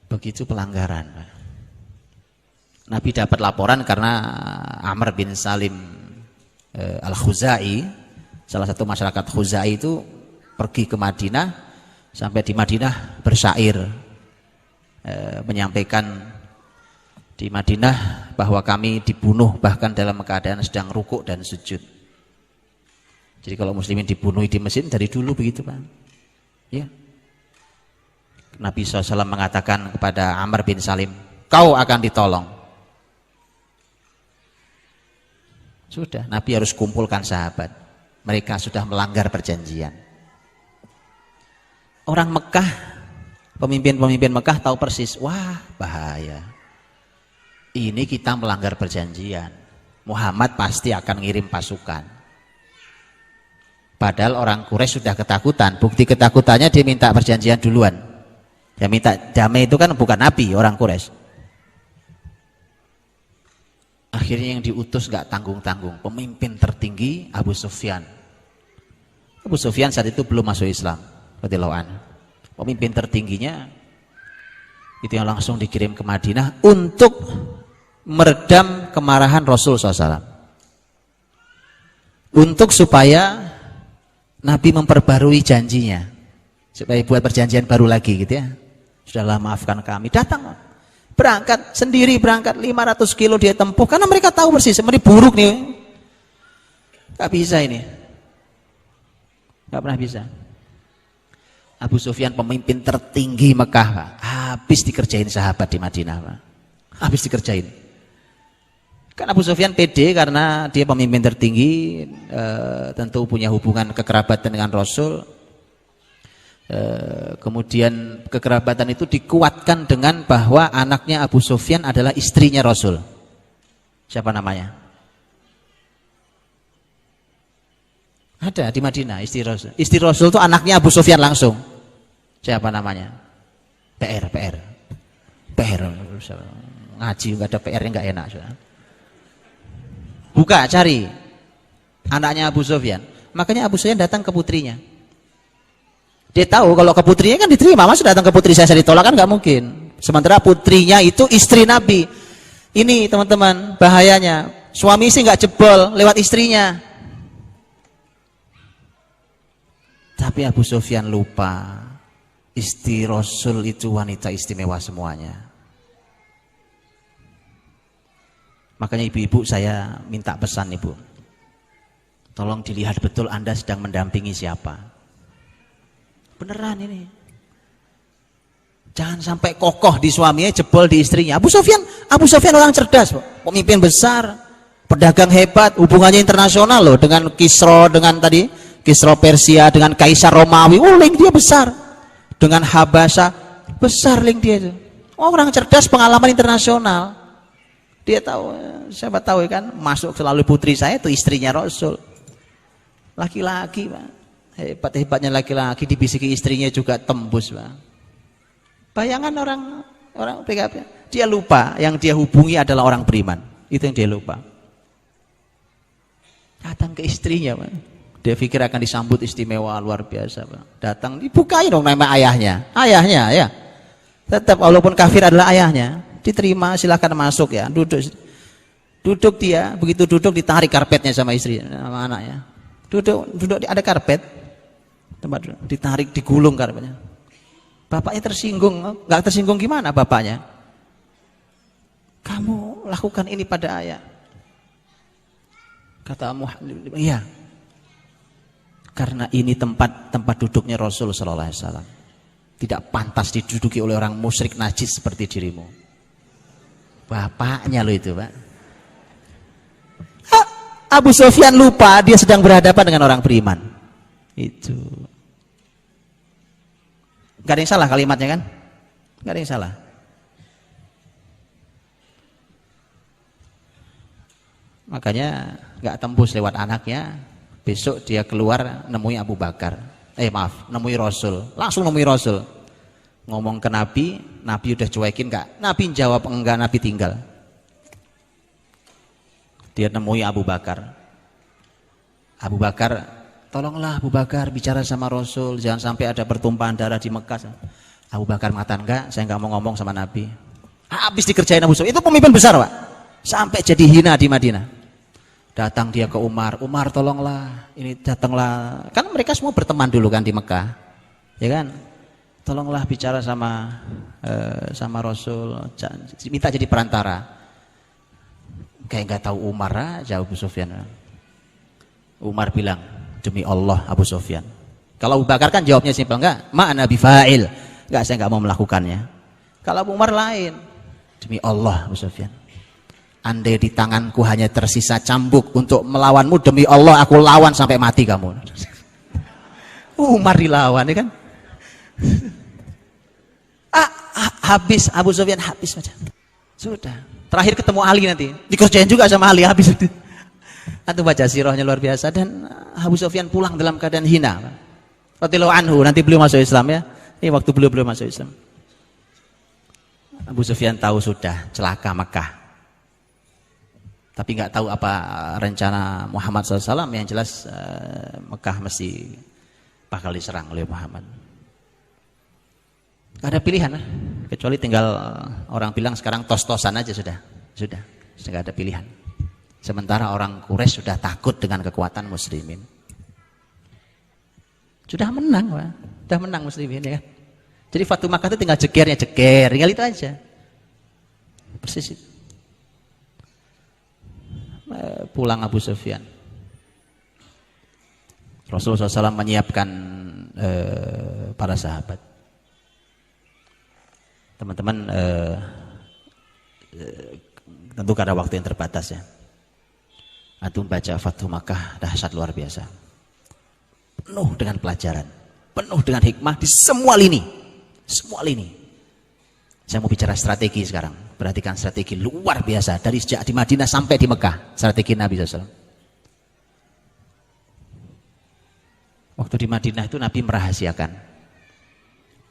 Begitu pelanggaran. Nabi dapat laporan karena Amr bin Salim Al-Khuzai, salah satu masyarakat Khuzai itu pergi ke Madinah, sampai di Madinah bersyair menyampaikan di Madinah bahwa kami dibunuh bahkan dalam keadaan sedang rukuk dan sujud. Jadi kalau muslimin dibunuh di mesin dari dulu begitu, Pak. Ya. Nabi SAW mengatakan kepada Amr bin Salim, kau akan ditolong. Sudah, Nabi harus kumpulkan sahabat. Mereka sudah melanggar perjanjian. Orang Mekah, pemimpin-pemimpin Mekah tahu persis, wah bahaya. Ini kita melanggar perjanjian. Muhammad pasti akan ngirim pasukan. Padahal orang Quraisy sudah ketakutan. Bukti ketakutannya dia minta perjanjian duluan. Dia minta damai itu kan bukan Nabi, orang Quraisy. Akhirnya yang diutus gak tanggung-tanggung, pemimpin tertinggi Abu Sufyan. Abu Sufyan saat itu belum masuk Islam, radhiyallahu anhu. Pemimpin tertingginya itu yang langsung dikirim ke Madinah untuk meredam kemarahan Rasul SAW, untuk supaya Nabi memperbarui janjinya, supaya buat perjanjian baru lagi gitu ya. Sudahlah, maafkan kami. Datang, berangkat sendiri, berangkat 500 kilo dia tempuh, karena mereka tahu persis seperti buruk nih, gak bisa ini, gak pernah bisa. Abu Sufyan pemimpin tertinggi Mekah, Pak, habis dikerjain sahabat di Madinah, Pak. Habis dikerjain. Kan Abu Sufyan pede karena dia pemimpin tertinggi, tentu punya hubungan kekerabatan dengan Rasul. Kemudian kekerabatan itu dikuatkan dengan bahwa anaknya Abu Sufyan adalah istrinya Rasul. Siapa namanya? Ada di Madinah istri Rasul. Istri Rasul itu anaknya Abu Sufyan langsung. Siapa namanya? PR. Ngaji nggak ada PR-nya nggak enak. Buka, cari anaknya Abu Sufyan. Makanya Abu Sufyan datang ke putrinya. Dia tahu kalau ke putrinya kan diterima. Masa datang ke putri saya ditolak, kan nggak mungkin. Sementara putrinya itu istri Nabi. Ini teman-teman bahayanya. Suami sih nggak jebol lewat istrinya. Tapi Abu Sufyan lupa, istri Rasul itu wanita istimewa semuanya. Makanya ibu-ibu saya minta pesan, ibu, tolong dilihat betul Anda sedang mendampingi siapa. Beneran ini. Jangan sampai kokoh di suaminya, jebol di istrinya. Abu Sufyan orang cerdas, pemimpin besar, pedagang hebat, hubungannya internasional loh, dengan Kisra, dengan tadi Kisra Persia, dengan Kaisar Romawi, link dia besar. Dengan Habasha, besar link dia itu. Orang cerdas, pengalaman internasional. Dia tahu, siapa tahu kan, masuk selalu putri saya itu istrinya Rasul. Laki-laki, Pak. Hebat-hebatnya laki-laki dibisiki istrinya juga tembus, Pak. Bayangan orang PKP, dia lupa yang dia hubungi adalah orang beriman. Itu yang dia lupa. Datang ke istrinya, Pak. Dia pikir akan disambut istimewa luar biasa, Pak. Datang dibukain dong nama ayahnya. Ayahnya ya. Tetap walaupun kafir adalah ayahnya, diterima, silakan masuk ya. Duduk dia, begitu duduk ditarik karpetnya sama istri, sama anaknya. Duduk ada karpet. Tempat duduk, ditarik, digulung karpetnya. Bapaknya tersinggung, enggak tersinggung gimana bapaknya? Kamu lakukan ini pada ayah. Kata Muhammad, iya. Karena ini tempat duduknya Rasul sallallahu alaihi wasallam. Tidak pantas diduduki oleh orang musyrik najis seperti dirimu. Bapaknya lo itu, Pak. Abu Sufyan lupa dia sedang berhadapan dengan orang beriman. Itu. Gak ada yang salah kalimatnya kan? Gak ada yang salah. Makanya gak tembus lewat anaknya. Besok dia keluar nemui Abu Bakar. Nemui Rasul. Langsung nemui Rasul. Ngomong ke Nabi, Nabi udah cuekin gak? Nabi jawab enggak, Nabi tinggal. Dia nemui Abu Bakar. Abu Bakar, tolonglah Abu Bakar bicara sama Rasul, jangan sampai ada pertumpahan darah di Mekah. Abu Bakar mengatakan enggak, saya enggak mau ngomong sama Nabi. Habis dikerjain Abu Sufyan. Itu pemimpin besar, Pak. Sampai jadi hina di Madinah. Datang dia ke Umar, Umar tolonglah, ini datanglah. Kan mereka semua berteman dulu kan di Mekah. Ya kan? Tolonglah bicara sama Rasul, minta jadi perantara. Kayak nggak tahu Umar aja Abu Sufyan. Umar bilang, demi Allah Abu Sufyan. Kalau Abu Bakar kan jawabnya simpel, enggak, ma'ana bifa'il. Enggak, saya enggak mau melakukannya. Kalau Abu Umar lain, demi Allah Abu Sufyan. Andai di tanganku hanya tersisa cambuk untuk melawanmu, demi Allah aku lawan sampai mati kamu. Umar dilawan ya kan? Habis Abu Sufyan, habis saja. Sudah. Terakhir ketemu Ali nanti. Dikerjain juga sama Ali, habis. Antum baca sirahnya luar biasa. Dan Abu Sufyan pulang dalam keadaan hina. Radhiyallahu anhu, nanti beliau masuk Islam ya. Ini waktu beliau masuk Islam. Abu Sufyan tahu sudah celaka Mekah. Tapi nggak tahu apa rencana Muhammad SAW. Yang jelas Mekah mesti bakal diserang oleh Muhammad. Gak ada pilihan, kecuali tinggal orang bilang sekarang tos-tosan aja sudah gak ada pilihan. Sementara orang Quraisy sudah takut dengan kekuatan muslimin. Sudah menang, Pak. Sudah menang muslimin ya. Jadi Fatu Makkah itu tinggal jeger, tinggal itu aja. Persis itu. Pulang Abu Sufyan. Rasulullah SAW menyiapkan para sahabat. Teman-teman, tentu karena waktu yang terbatas ya. Antum baca Fathu Makkah dahsyat luar biasa. Penuh dengan pelajaran, penuh dengan hikmah di semua lini. Semua lini. Saya mau bicara strategi sekarang. Perhatikan strategi luar biasa dari sejak di Madinah sampai di Mekah. Strategi Nabi SAW. Waktu di Madinah itu Nabi merahasiakan.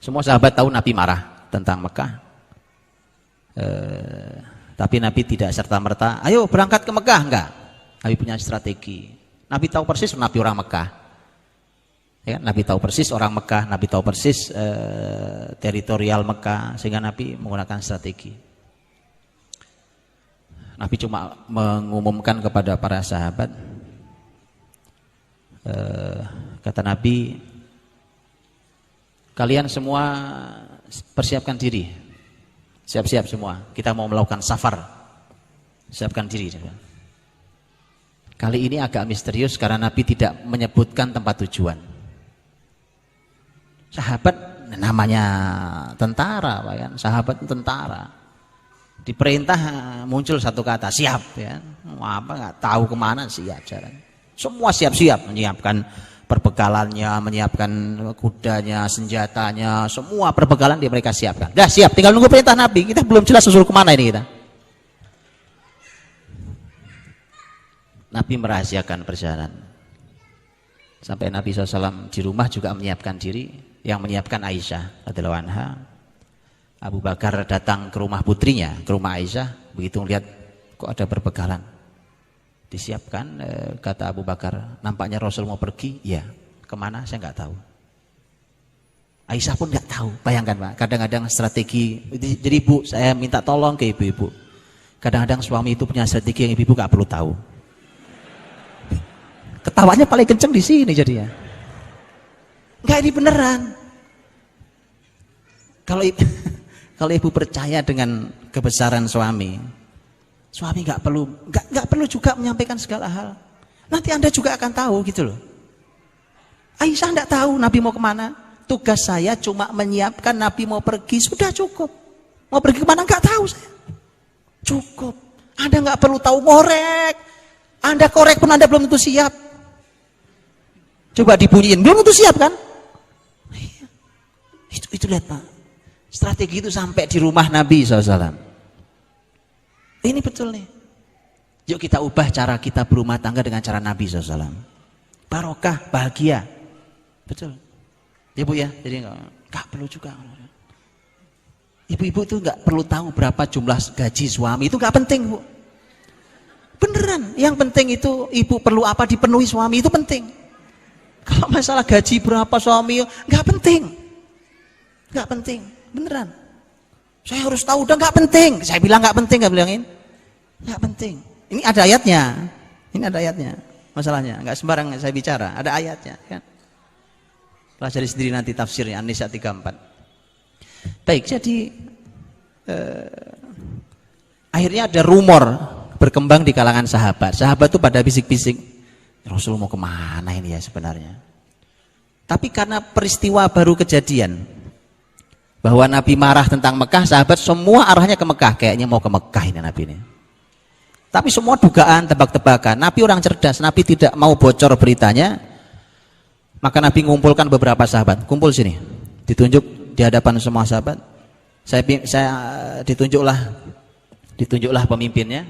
Semua sahabat tahu Nabi marah tentang Mekah, tapi Nabi tidak serta-merta ayo berangkat ke Mekah, enggak. Nabi punya strategi. Nabi tahu persis Nabi orang Mekah ya, Nabi tahu persis orang Mekah, Nabi tahu persis teritorial Mekah, sehingga Nabi menggunakan strategi. Nabi cuma mengumumkan kepada para sahabat, kata Nabi, kalian semua persiapkan diri, siap-siap semua, kita mau melakukan safar, siapkan diri. Kali ini agak misterius karena Nabi tidak menyebutkan tempat tujuan. Sahabat namanya tentara, Pak, kan? Sahabat tentara, diperintah muncul satu kata siap, ya. Apa nggak tahu kemana, siap jalan. Semua siap-siap, menyiapkan perbekalannya, menyiapkan kudanya, senjatanya, semua perbekalan mereka siapkan. Dah siap, tinggal nunggu perintah Nabi. Kita belum jelas susul kemana ini kita. Nabi merahasiakan perjalanan. Sampai Nabi SAW di rumah juga menyiapkan diri, yang menyiapkan Aisyah radhiyallahu anha. Abu Bakar datang ke rumah putrinya, ke rumah Aisyah, begitu melihat kok ada perbekalan. Disiapkan, kata Abu Bakar, nampaknya Rasul mau pergi. Ya, kemana saya nggak tahu. Aisyah pun nggak tahu. Bayangkan Pak, kadang-kadang strategi. Jadi Bu, saya minta tolong ke ibu-ibu. Kadang-kadang suami itu punya strategi yang ibu-ibu nggak perlu tahu. Ketawanya paling kenceng di sini jadinya. Nggak, ini beneran. Kalau ibu percaya dengan kebesaran suami nggak perlu juga menyampaikan segala hal. Nanti Anda juga akan tahu gitu loh. Aisyah nggak tahu Nabi mau kemana. Tugas saya cuma menyiapkan Nabi mau pergi, sudah cukup. Mau pergi kemana nggak tahu saya. Cukup. Anda nggak perlu tahu korek. Anda korek pun Anda belum tentu siap. Coba dibunyiin, belum tentu siap kan? Itu lihat Pak. Strategi itu sampai di rumah Nabi SAW. Ini betul nih. Yuk kita ubah cara kita berumah tangga dengan cara Nabi SAW. Barokah, bahagia. Betul. Ya Bu ya, jadi nggak perlu juga. Ibu-ibu itu nggak perlu tahu berapa jumlah gaji suami, itu nggak penting Bu. Beneran, yang penting itu ibu perlu apa dipenuhi suami itu penting. Kalau masalah gaji berapa suami, nggak penting. Nggak penting, beneran. Saya harus tahu, udah nggak penting. Saya bilang nggak penting, nggak bilangin, nggak penting. Ini ada ayatnya, masalahnya. Nggak sembarang saya bicara, ada ayatnya, kan? Pelajari sendiri nanti tafsirnya An-Nisa 34. Baik, jadi akhirnya ada rumor berkembang di kalangan sahabat. Sahabat itu pada bisik-bisik, Rasul mau kemana ini ya sebenarnya. Tapi karena peristiwa baru kejadian bahwa Nabi marah tentang Mekah, sahabat semua arahnya ke Mekah. Kayaknya mau ke Mekah ini Nabi ini. Tapi semua dugaan, tebak-tebakan. Nabi orang cerdas, Nabi tidak mau bocor beritanya. Maka Nabi mengumpulkan beberapa sahabat. Kumpul sini, ditunjuk di hadapan semua sahabat. Saya ditunjuklah pemimpinnya.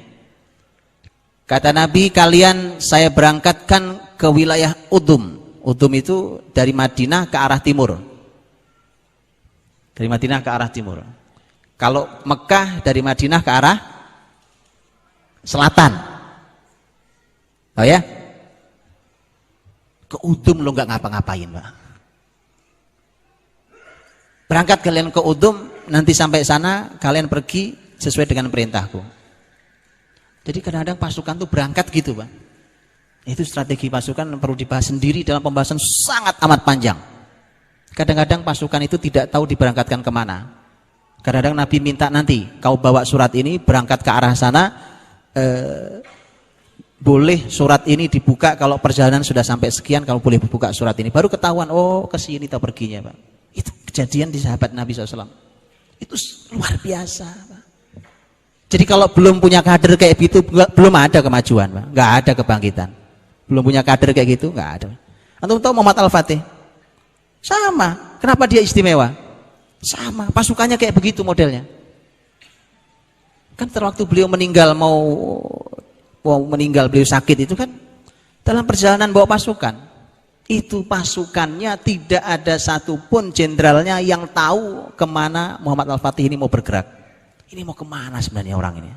Kata Nabi, kalian saya berangkatkan ke wilayah Udum. Udum itu dari Madinah ke arah timur. Dari Madinah ke arah timur. Kalau Mekah dari Madinah ke arah selatan. Oh ya? Ke Udum lo nggak ngapa-ngapain Pak. Berangkat kalian ke Udum, nanti sampai sana kalian pergi sesuai dengan perintahku. Jadi kadang-kadang pasukan tuh berangkat gitu Pak. Itu strategi pasukan perlu dibahas sendiri dalam pembahasan sangat amat panjang. Kadang-kadang pasukan itu tidak tahu diberangkatkan kemana. Kadang-kadang Nabi minta nanti kau bawa surat ini berangkat ke arah sana. Boleh surat ini dibuka kalau perjalanan sudah sampai sekian, kalau boleh buka surat ini. Baru ketahuan, oh ke sini tahu perginya Pak. Itu kejadian di sahabat Nabi SAW. Itu luar biasa Pak. Jadi kalau belum punya kader kayak gitu, belum ada kemajuan Pak. Nggak ada kebangkitan. Belum punya kader kayak gitu, nggak ada. Antum tahu Muhammad Al-Fatih? Sama. Kenapa dia istimewa? Sama. Pasukannya kayak begitu modelnya. Kan terwaktu beliau meninggal beliau sakit itu kan dalam perjalanan bawa pasukan, itu pasukannya tidak ada satupun jenderalnya yang tahu kemana Muhammad Al-Fatih ini mau bergerak, ini mau kemana sebenarnya orang ini.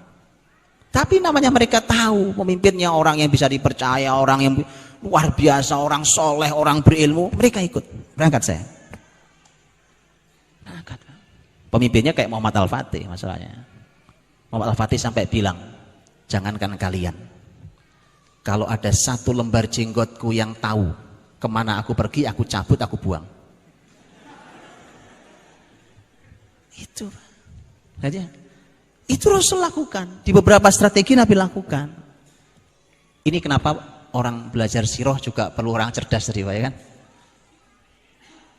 Tapi namanya mereka tahu pemimpinnya orang yang bisa dipercaya, orang yang luar biasa, orang soleh, orang berilmu, mereka ikut. Berangkat saya, berangkat. Pemimpinnya kayak Muhammad Al-Fatih masalahnya. Muhammad Al-Fatih sampai bilang, jangankan kalian, kalau ada satu lembar jenggotku yang tahu kemana aku pergi, aku cabut, aku buang. Itu aja. Itu Rasul lakukan. Di beberapa strategi Nabi lakukan. Ini kenapa orang belajar sirah juga perlu orang cerdas tadi Pak ya kan?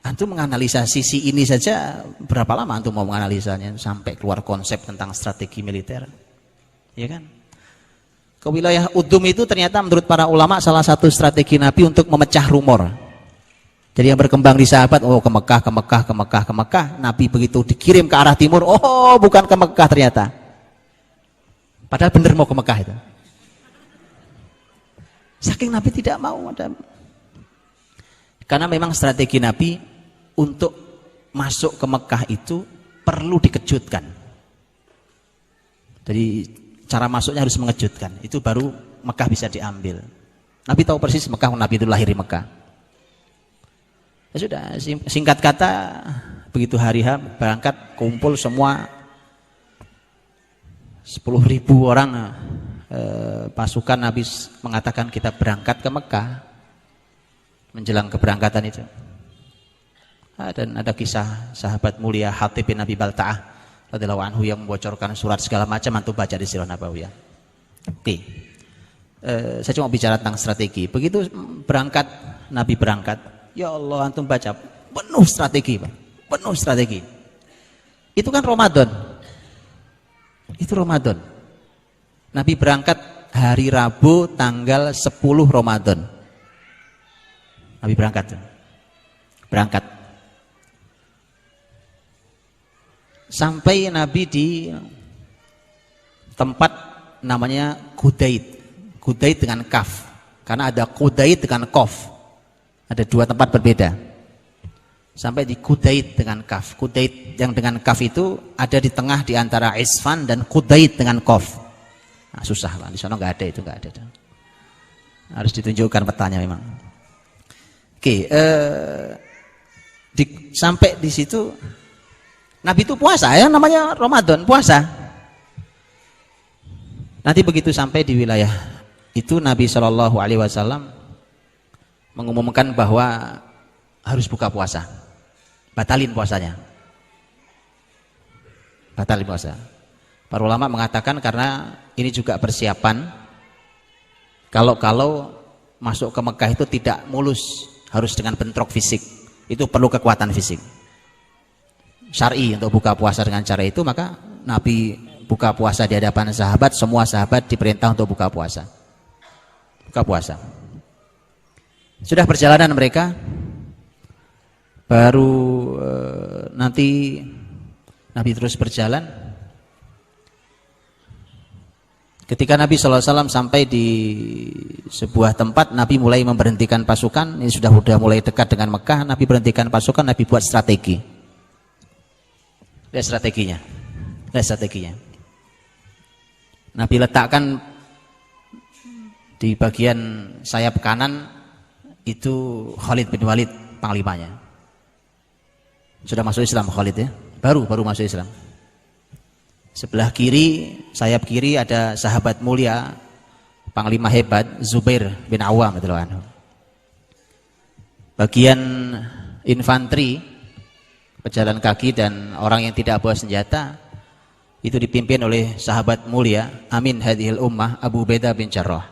Antum menganalisa sisi ini saja berapa lama antum mau menganalisanya sampai keluar konsep tentang strategi militer, ya kan? Ke wilayah Udum itu ternyata menurut para ulama salah satu strategi Nabi untuk memecah rumor. Jadi yang berkembang di sahabat, oh ke Mekah. Nabi begitu dikirim ke arah timur, oh bukan ke Mekah ternyata. Padahal benar mau ke Mekah itu. Saking Nabi tidak mau ada. Karena memang strategi Nabi untuk masuk ke Mekah itu perlu dikejutkan. Jadi cara masuknya harus mengejutkan. Itu baru Mekah bisa diambil. Nabi tahu persis Mekah, Nabi itu lahir di Mekah. Ya sudah, singkat kata, begitu hari H berangkat, kumpul semua 10.000 orang pasukan. Nabi mengatakan kita berangkat ke Mekah menjelang keberangkatan itu. Dan ada kisah sahabat mulia Hatib bin Abi Balta'ah radhiyallahu anhu yang membocorkan surat segala macam, antum baca di Sirah Nabawiyah. Oke. Saya cuma bicara tentang strategi. Begitu berangkat, Nabi berangkat, ya Allah, antum baca penuh strategi, Pak. Penuh strategi. Itu kan Ramadan. Itu Ramadan. Nabi berangkat hari Rabu tanggal 10 Ramadan. Nabi berangkat. Berangkat. Sampai Nabi di tempat namanya Qudait. Qudait dengan kaf. Karena ada Qudait dengan qaf. Ada dua tempat berbeda. Sampai di Qudait dengan kaf. Qudait yang dengan kaf itu ada di tengah di antara Isfan dan Qudait dengan qaf. Nah, susah Pak. Di sana nggak ada, itu nggak ada. Harus ditunjukkan petanya memang. Oke, sampai di situ Nabi itu puasa, ya namanya Ramadan, puasa. Nanti begitu sampai di wilayah itu Nabi Shallallahu Alaihi Wasallam mengumumkan bahwa harus buka puasa, batalin puasanya, batalin puasa. Para ulama mengatakan karena ini juga persiapan kalau masuk ke Mekah itu tidak mulus, harus dengan bentrok fisik, itu perlu kekuatan fisik. Syar'i untuk buka puasa dengan cara itu, maka Nabi buka puasa di hadapan sahabat, semua sahabat diperintah untuk buka puasa. Buka puasa. Sudah perjalanan mereka, baru nanti Nabi terus berjalan. Ketika Nabi SAW sampai di sebuah tempat, Nabi mulai memberhentikan pasukan. Ini sudah mulai dekat dengan Mekah. Nabi berhentikan pasukan, Nabi buat strategi. Lihat strateginya. Lihat strateginya. Nabi letakkan di bagian sayap kanan itu Khalid bin Walid, panglimanya. Sudah masuk Islam Khalid ya. Baru masuk Islam. Sebelah kiri, sayap kiri ada sahabat mulia, panglima hebat Zubair bin Awam radhiyallahu anhu. Bagian infanteri, pejalan kaki dan orang yang tidak bawa senjata itu dipimpin oleh sahabat mulia Amin hadhil ummah Abu Ubaidah bin Jarrah.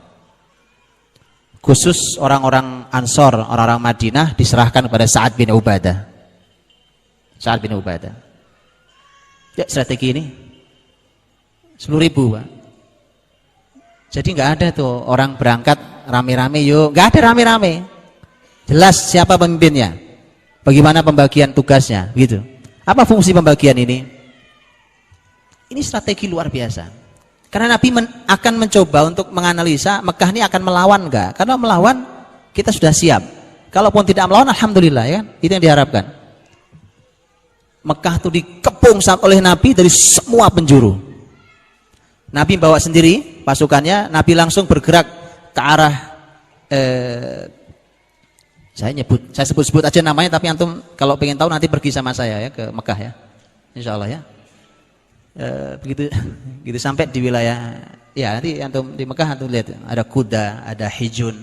Khusus orang-orang Ansor, orang-orang Madinah diserahkan kepada Sa'ad bin Ubadah. Sa'ad bin Ubadah. Ya, strategi ini 10.000 Pak. Jadi nggak ada tuh orang berangkat rame-rame, yuk, nggak ada rame-rame. Jelas siapa pemimpinnya, bagaimana pembagian tugasnya, gitu. Apa fungsi pembagian ini? Ini strategi luar biasa. Karena Nabi akan mencoba untuk menganalisa Mekah ini akan melawan nggak? Karena melawan kita sudah siap. Kalaupun tidak melawan, alhamdulillah ya, itu yang diharapkan. Mekah itu dikepung oleh Nabi dari semua penjuru. Nabi bawa sendiri pasukannya, Nabi langsung bergerak ke arah saya sebut aja namanya, tapi antum kalau pengen tahu nanti pergi sama saya ya ke Mekah ya, insya Allah ya. Begitu sampai di wilayah ya, nanti antum di Mekah antum lihat ada kuda, ada hijun.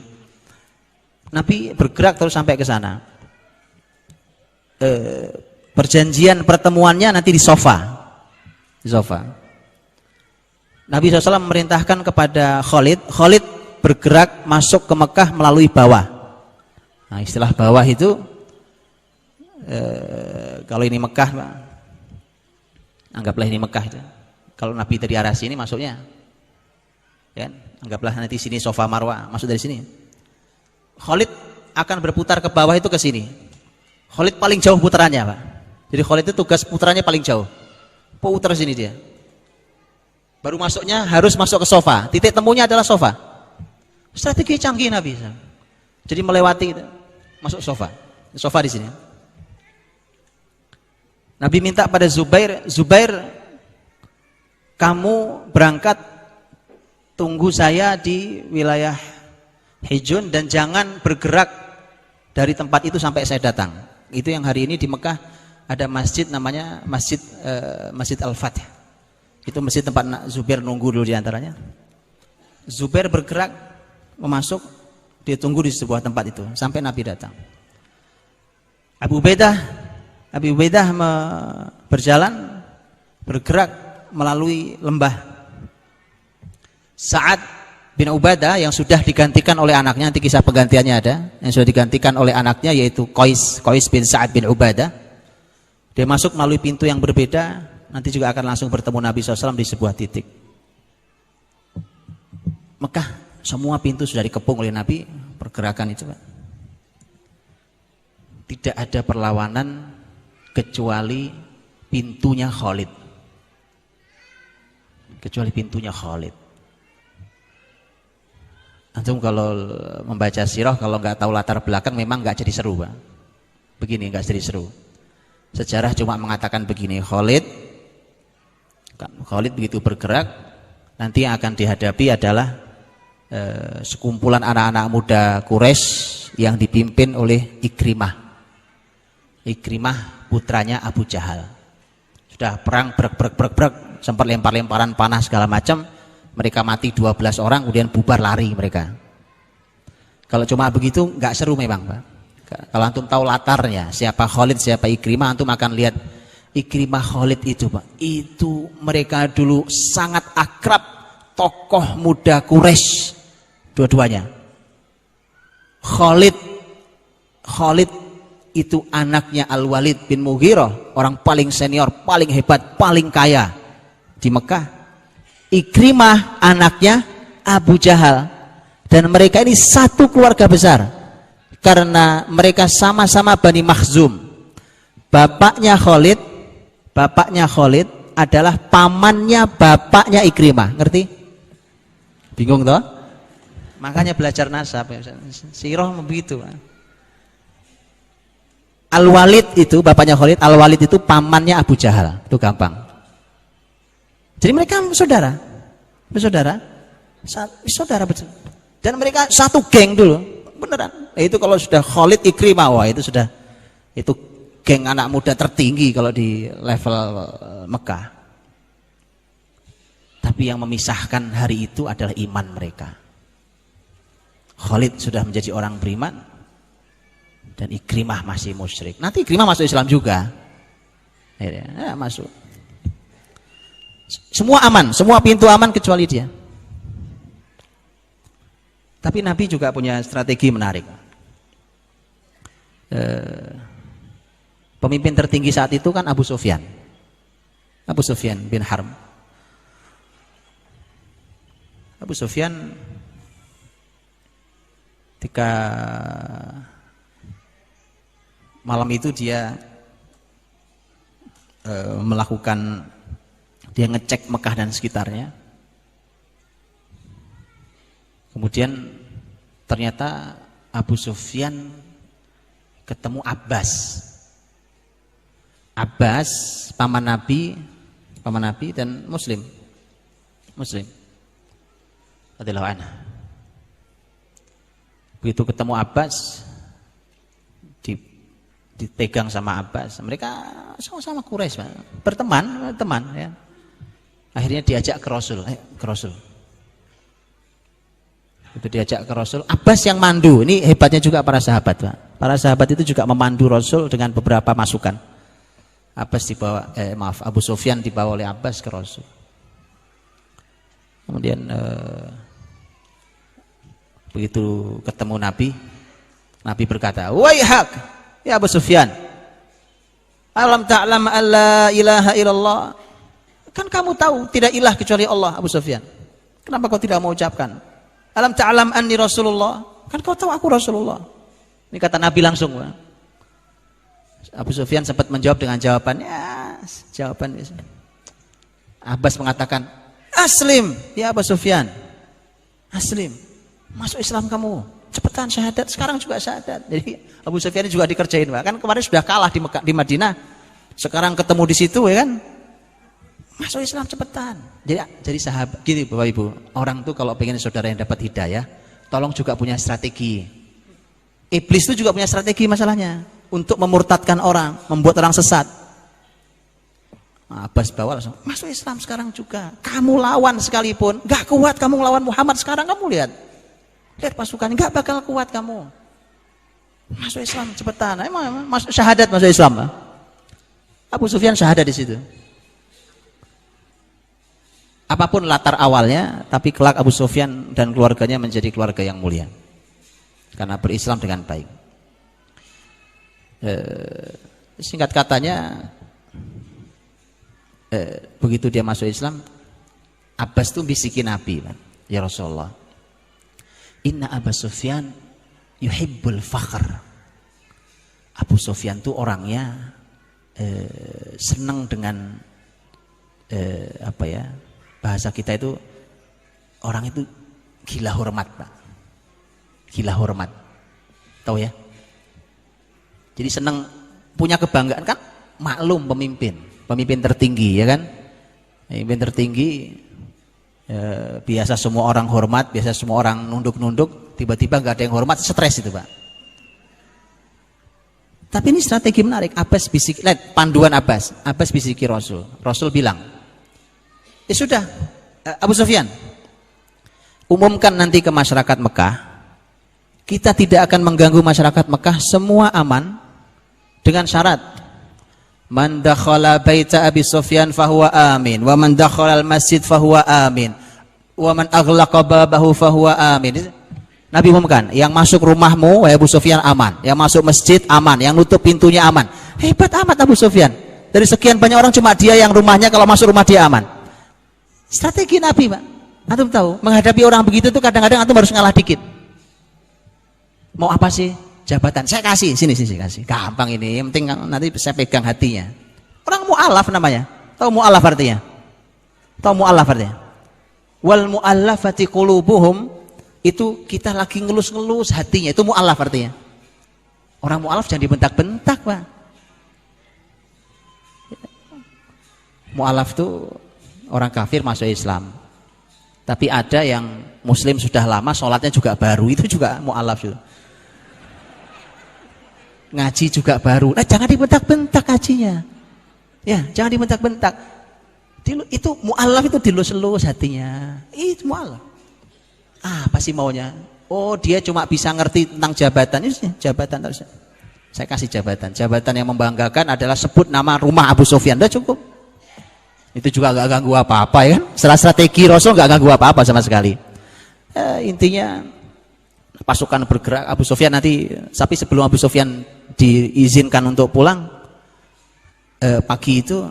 Nabi bergerak terus sampai ke sana. Perjanjian pertemuannya nanti di sofa. Nabi SAW memerintahkan kepada Khalid bergerak masuk ke Mekah melalui bawah. Nah, istilah bawah itu kalau ini Mekah, anggaplah ini Mekah itu. Kalau Nabi dari arah sini masuknya, ya, anggaplah nanti sini sofa Marwah, masuk dari sini. Khalid akan berputar ke bawah itu ke sini. Khalid paling jauh putarannya, Pak. Jadi Khalid itu tugas putaranya paling jauh. Putar sini dia. Baru masuknya harus masuk ke sofa. Titik temunya adalah sofa. Strategi canggih Nabi. Jadi melewati itu, masuk sofa. Sofa di sini. Nabi minta pada Zubair, kamu berangkat tunggu saya di wilayah Hijun dan jangan bergerak dari tempat itu sampai saya datang. Itu yang hari ini di Mekah ada masjid namanya Masjid Al-Fatih. Itu masjid tempat Zubair nunggu dulu diantaranya. Zubair bergerak memasuk, dia tunggu di sebuah tempat itu sampai Nabi datang. Abu Ubaidah berjalan, bergerak melalui lembah. Sa'ad bin Ubadah yang sudah digantikan oleh anaknya, nanti kisah penggantiannya ada, yang sudah digantikan oleh anaknya yaitu Qais bin Sa'ad bin Ubadah. Dia masuk melalui pintu yang berbeda, nanti juga akan langsung bertemu Nabi SAW di sebuah titik. Mekah semua pintu sudah dikepung oleh Nabi, pergerakan itu Pak. Tidak ada perlawanan kecuali pintunya Khalid. Kecuali pintunya Khalid. Antum kalau membaca sirah, kalau nggak tahu latar belakang memang nggak jadi seru Pak. Begini nggak jadi seru. Sejarah cuma mengatakan begini, Khalid begitu bergerak, nanti yang akan dihadapi adalah sekumpulan anak-anak muda Quraisy yang dipimpin oleh Ikrimah putranya Abu Jahal. Sudah perang brek, sempat lempar-lemparan panah segala macam, mereka mati 12 orang, kemudian bubar lari mereka. Kalau cuma begitu nggak seru memang Pak. Kalau antum tahu latarnya, siapa Khalid, siapa Ikrimah, antum akan lihat Ikrimah Khalid itu Pak. Itu mereka dulu sangat akrab, tokoh muda Quraisy dua-duanya. Khalid itu anaknya Al-Walid bin Mughirah, orang paling senior, paling hebat, paling kaya di Mekah. Ikrimah anaknya Abu Jahal, dan mereka ini satu keluarga besar karena mereka sama-sama Bani Makhzum. Bapaknya Khalid adalah pamannya bapaknya Ikrimah. Ngerti? Bingung toh? Makanya belajar nasab, sirah begitu. Al-Walid itu bapaknya Khalid, Al-Walid itu pamannya Abu Jahal. Itu gampang. Jadi mereka bersaudara. Dan mereka satu geng dulu, beneran. Itu kalau sudah Khalid Ikrimah, wah itu sudah, itu geng anak muda tertinggi kalau di level Mekah. Tapi yang memisahkan hari itu adalah iman mereka. Khalid sudah menjadi orang beriman dan Ikrimah masih musyrik. Nanti Ikrimah masuk Islam juga. Ya, masuk. Semua aman, semua pintu aman kecuali dia. Tapi Nabi juga punya strategi menarik. Pemimpin tertinggi saat itu kan Abu Sufyan bin Harb. Abu Sufyan ketika malam itu dia dia ngecek Mekah dan sekitarnya. Kemudian ternyata Abu Sufyan ketemu Abbas, paman Nabi dan Muslim radhiyallahu anhu. Begitu ketemu Abbas, dipegang sama Abbas, mereka sama-sama Quraisy, berteman ya. Akhirnya diajak ke Rasul. Itu diajak ke Rasul. Abbas yang mandu. Ini hebatnya juga para sahabat, Pak. Para sahabat itu juga memandu Rasul dengan beberapa masukan. Abu Sufyan dibawa oleh Abbas ke Rasul. Kemudian begitu ketemu Nabi berkata, "Waihak ya Abu Sufyan, alam ta'lam alla ilaha illallah." Kan kamu tahu tidak ilah kecuali Allah, Abu Sufyan. Kenapa kau tidak mau ucapkan? Alam ta'lam anni Rasulullah. Kan kau tahu aku Rasulullah. Ini kata Nabi langsung. Abu Sufyan sempat menjawab dengan jawaban Abbas mengatakan, "Aslim ya Abu Sufyan. Aslim. Masuk Islam kamu. Cepetan syahadat, sekarang juga syahadat." Jadi Abu Sufyan juga dikerjain, Pak. Kan kemarin sudah kalah di Madinah. Sekarang ketemu di situ ya kan. masuk Islam cepetan. Jadi sahabat gini Bapak Ibu, orang tuh kalau pengen saudara yang dapat hidayah, tolong juga punya strategi. Iblis itu juga punya strategi masalahnya untuk memurtadkan orang, membuat orang sesat. Abbas bawa langsung masuk Islam sekarang juga. Kamu lawan sekalipun nggak kuat, kamu lawan Muhammad sekarang, kamu lihat pasukan nggak bakal kuat kamu. Masuk Islam cepetan. Emang syahadat masuk Islam. Abu Sufyan syahadat di situ. Apapun latar awalnya, tapi kelak Abu Sufyan dan keluarganya menjadi keluarga yang mulia karena berislam dengan baik. Singkat katanya, begitu dia masuk Islam, Abbas tuh bisikin Nabi, ya Rasulullah, Inna Abu Sufyan yuhibbul fakhr. Abu Sufyan tuh orangnya senang dengan bahasa kita itu, orang itu gila hormat, Pak. Gila hormat. Tahu ya? Jadi senang, punya kebanggaan kan, maklum pemimpin tertinggi, ya kan? Pemimpin tertinggi, biasa semua orang hormat, biasa semua orang nunduk-nunduk, tiba-tiba nggak ada yang hormat, stres itu, Pak. Tapi ini strategi menarik. Abbas bisik, lihat panduan Abbas bisiki Rasul. Rasul bilang, ya sudah, Abu Sufyan, umumkan nanti ke masyarakat Mekah, kita tidak akan mengganggu masyarakat Mekah, semua aman, dengan syarat, man dakhala baita Abi Sufyan fahuwa amin, wa man dakhala al-masjid fahuwa amin, wa man aghlaqa babahu fahuwa amin. Nabi umumkan, yang masuk rumahmu wahai Abu Sufyan aman, yang masuk masjid aman, yang nutup pintunya aman. Hebat amat Abu Sufyan. Dari sekian banyak orang cuma dia yang rumahnya kalau masuk rumah dia aman. Strategi Nabi, Pak. Antum tahu, menghadapi orang begitu tuh kadang-kadang antum harus ngalah dikit. Mau apa sih? Jabatan. Saya kasih, sini kasih. Gampang ini, yang penting nanti saya pegang hatinya. Orang mu'alaf namanya. Tahu mu'alaf artinya? Wal mu'allafati qulubuhum, itu kita lagi ngelus-ngelus hatinya, itu mu'alaf artinya. Orang mu'alaf jangan dibentak-bentak, Pak. Mu'alaf tuh orang kafir masuk Islam, tapi ada yang muslim sudah lama, sholatnya juga baru, itu juga mu'alaf juga. Ngaji juga baru, nah jangan dibentak-bentak ngajinya, ya jangan dibentak-bentak. Itu mu'alaf, itu dilus-lus hatinya, itu mu'alaf. Apa sih maunya? Oh, dia cuma bisa ngerti tentang jabatan. Ini jabatan terus. Saya kasih jabatan yang membanggakan adalah sebut nama rumah Abu Sufyan, udah cukup. Itu juga gak ganggu apa-apa, ya kan? Setelah strategi Rasul gak ganggu apa-apa sama sekali. Intinya pasukan bergerak, Abu Sufyan nanti, tapi sebelum Abu Sufyan diizinkan untuk pulang, pagi itu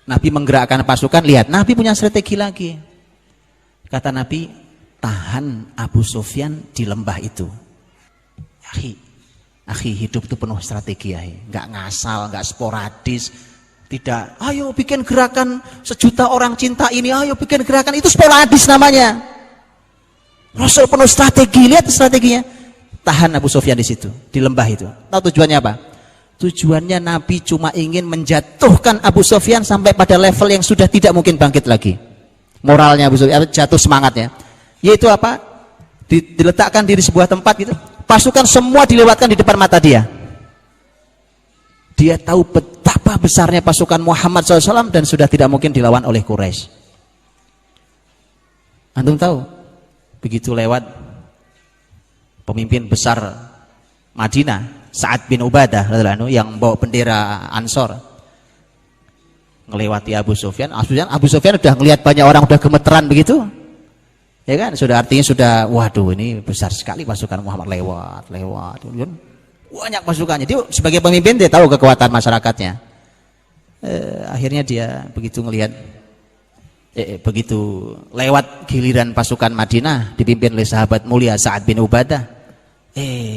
Nabi menggerakkan pasukan. Lihat, Nabi punya strategi lagi. Kata Nabi, tahan Abu Sufyan di lembah itu. Akhi, hidup itu penuh strategi, nggak ngasal, nggak sporadis. Tidak, ayo bikin gerakan 1 juta orang cinta ini, ayo bikin gerakan, itu sporadis namanya. Rasul penuh strategi, lihat strateginya. Tahan Abu Sufyan di situ, di lembah itu. Tahu tujuannya apa? Tujuannya Nabi cuma ingin menjatuhkan Abu Sufyan sampai pada level yang sudah tidak mungkin bangkit lagi. Moralnya Abu Sufyan jatuh semangatnya. Yaitu apa? Diletakkan di sebuah tempat gitu, pasukan semua dilewatkan di depan mata dia. Dia tahu betapa besarnya pasukan Muhammad SAW dan sudah tidak mungkin dilawan oleh Quraisy. Antum tahu, begitu lewat pemimpin besar Madinah, Sa'ad bin Ubadah yang bawa bendera Ansor, ngelewati Abu Sufyan. Abu Sufyan udah ngelihat banyak orang udah gemeteran begitu. Ya kan, sudah artinya sudah, waduh ini besar sekali pasukan Muhammad, lewat. Banyak pasukannya. Dia sebagai pemimpin dia tahu kekuatan masyarakatnya. Akhirnya dia begitu ngelihat, begitu lewat giliran pasukan Madinah dipimpin oleh sahabat mulia Sa'ad bin Ubadah.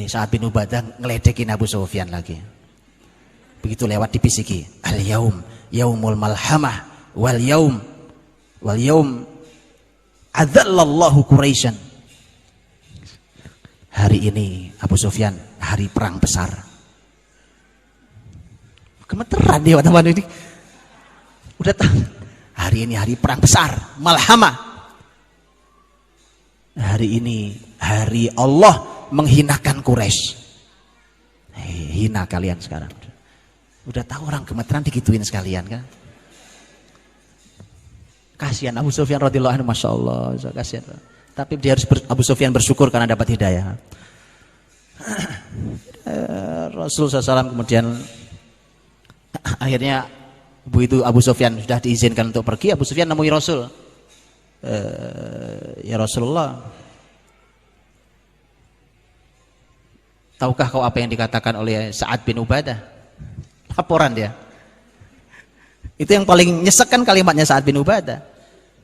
Sa'ad bin Ubadah ngeledekin Abu Sufyan lagi. Begitu lewat dipisiki, al-yaum yaumul malhamah wal yaum adzallallahu Quraisyan. Hari ini Abu Sufyan hari perang besar. Gemeteran dia teman ini. Udah tahu Hari ini hari perang besar, malhamah. Hari ini hari Allah menghinakan Quraisy. Hina kalian sekarang. Udah tahu orang gemeteran digituin sekalian kan. Kasihan Abu Sufyan radhiyallahu anhu, masya Allah, kasihan. Tapi dia harus Abu Sufyan bersyukur karena dapat hidayah. Rasul SAW kemudian akhirnya Abu Sufyan sudah diizinkan untuk pergi. Abu Sufyan nemui Rasul, ya Rasulullah, tahukah kau apa yang dikatakan oleh Sa'ad bin Ubadah? Laporan dia. Itu yang paling nyesekkan kalimatnya Sa'ad bin Ubadah.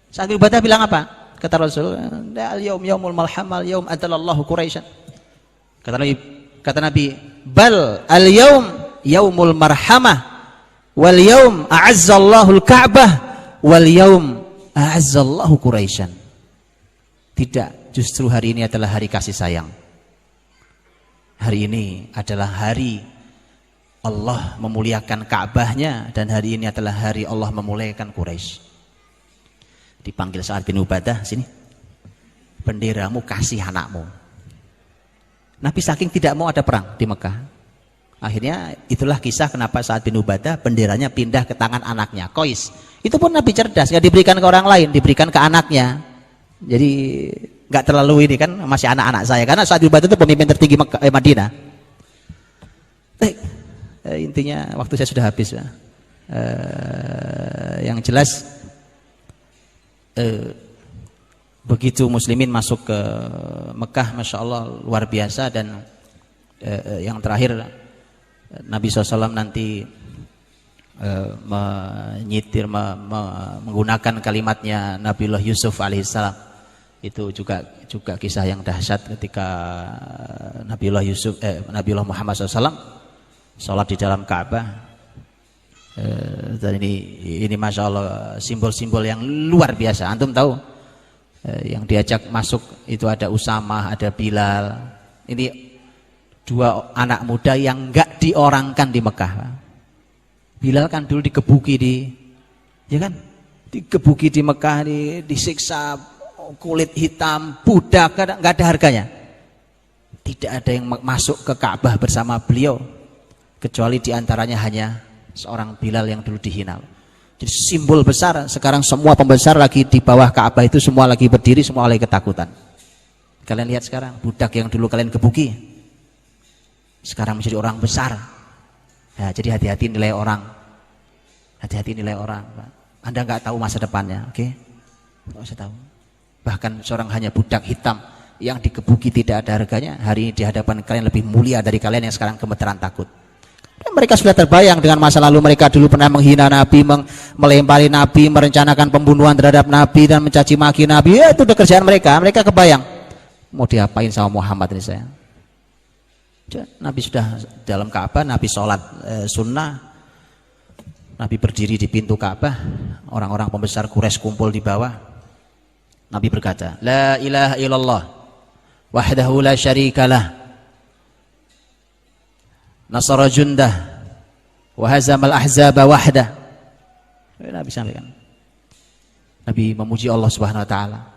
Sa'ad bin Ubadah bilang apa? Kata Rasul, al-yaum yaumul malhamal yaum adalallahu Quraisyan. Kata Nabi, bal al-yaum yaumul marhamah wal yaum a'azzallahu al-Ka'bah wal yaum a'azzallahu Quraisyan. Tidak, justru hari ini adalah hari kasih sayang. Hari ini adalah hari Allah memuliakan Ka'bahnya, dan hari ini adalah hari Allah memuliakan Quraisy. Dipanggil Sa'ad bin Ubadah, sini, benderamu kasih anakmu. Nabi saking tidak mau ada perang di Mekah, akhirnya itulah kisah kenapa Sa'ad bin Ubadah benderanya pindah ke tangan anaknya Qais. Itu pun Nabi cerdas, nggak diberikan ke orang lain, diberikan ke anaknya. Jadi nggak terlalu ini kan, masih anak-anak saya, karena Sa'ad bin Ubadah itu pemimpin tertinggi Madinah. Intinya waktu saya sudah habis ya. Yang jelas begitu muslimin masuk ke Mekah, masya Allah luar biasa. Dan yang terakhir Nabi SAW nanti menyitir menggunakan kalimatnya Nabiullah Yusuf alaihissalam. Itu juga kisah yang dahsyat ketika Nabiullah Muhammad SAW sholat di dalam Ka'bah. Dan ini masya Allah simbol-simbol yang luar biasa. Antum tahu yang diajak masuk itu ada Usamah, ada Bilal. Ini dua anak muda yang enggak diorangkan di Mekah. Bilal kan dulu digebuki digebuki di Mekah, disiksa, kulit hitam, budak, enggak ada harganya. Tidak ada yang masuk ke Ka'bah bersama beliau kecuali diantaranya hanya seorang Bilal yang dulu dihina. Jadi simbol besar. Sekarang semua pembesar lagi di bawah Ka'bah itu semua lagi berdiri, semua lagi ketakutan. Kalian lihat sekarang, budak yang dulu kalian gebuki sekarang menjadi orang besar. Ya, jadi hati-hati nilai orang. Hati-hati nilai orang. Anda nggak tahu masa depannya, oke? Nggak usah tahu. Bahkan seorang hanya budak hitam yang digebuki tidak ada harganya, hari ini di hadapan kalian lebih mulia dari kalian yang sekarang gemeteran takut. Dan mereka sudah terbayang dengan masa lalu mereka dulu pernah menghina Nabi, melempari Nabi, merencanakan pembunuhan terhadap Nabi dan mencaci maki Nabi. Ya, itu udah kerjaan mereka. Mereka kebayang mau diapain sama Muhammad ini saya. Nabi sudah dalam Ka'bah, Nabi sholat sunnah, Nabi berdiri di pintu Ka'bah, orang-orang pembesar Quraisy kumpul di bawah. Nabi berkata, la ilaha illallah wahdahu la syarikalah nasara jundah wa hazamal ahzaba wahdah. Nabi sampaikan. Nabi memuji Allah Subhanahu wa taala.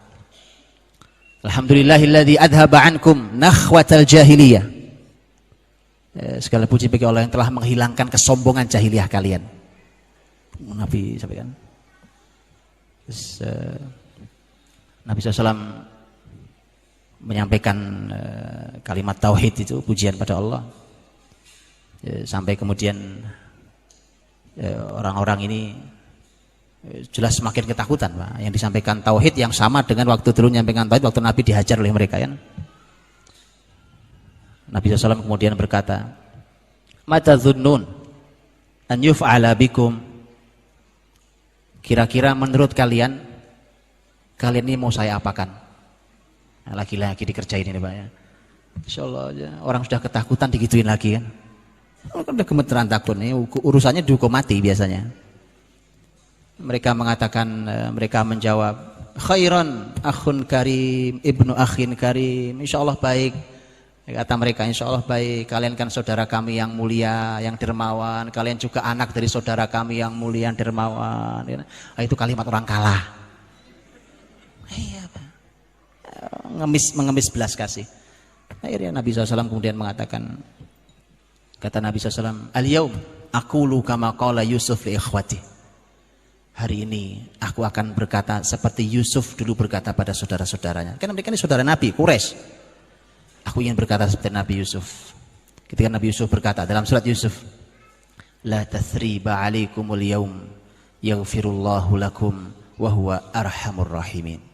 Alhamdulillahilladzi adhaba ankum nakhwatal jahiliyah. Segala puji bagi Allah yang telah menghilangkan kesombongan jahiliyah kalian. Nabi sampaikan. Terus, Nabi SAW menyampaikan kalimat tauhid itu, pujian pada Allah. Sampai kemudian orang-orang ini jelas semakin ketakutan, Pak. Yang disampaikan tauhid yang sama dengan waktu dulu menyampaikan tauhid waktu Nabi dihajar oleh mereka, ya. Nabi SAW kemudian berkata, mata dhunnun an yuf'ala bikum, kira-kira menurut kalian ini mau saya apakan? Nah, laki-laki dikerjain ini, Pak, ya. Insyaallah aja orang sudah ketakutan digituin lagi kan. Kan udah gemeteran takut nih, urusannya dihukum mati biasanya. Mereka mengatakan, mereka menjawab, khairan akhun karim ibnu akhin karim, insyaallah baik. Kata mereka, insya Allah baik, kalian kan saudara kami yang mulia, yang dermawan, kalian juga anak dari saudara kami yang mulia, yang dermawan. Itu kalimat orang kalah. Iya, mengemis belas kasih. Akhirnya Nabi SAW kemudian mengatakan, kata Nabi SAW, al-yaum aqulu kama qala Yusuf li ikhwati. Hari ini aku akan berkata seperti Yusuf dulu berkata pada saudara-saudaranya. Karena mereka ini saudara Nabi, Quraisy. Aku ingin berkata seperti Nabi Yusuf. Ketika Nabi Yusuf berkata dalam surat Yusuf, la tathriba alaikumul yaum yaghfirullahu lakum wa huwa arhamur rahimin.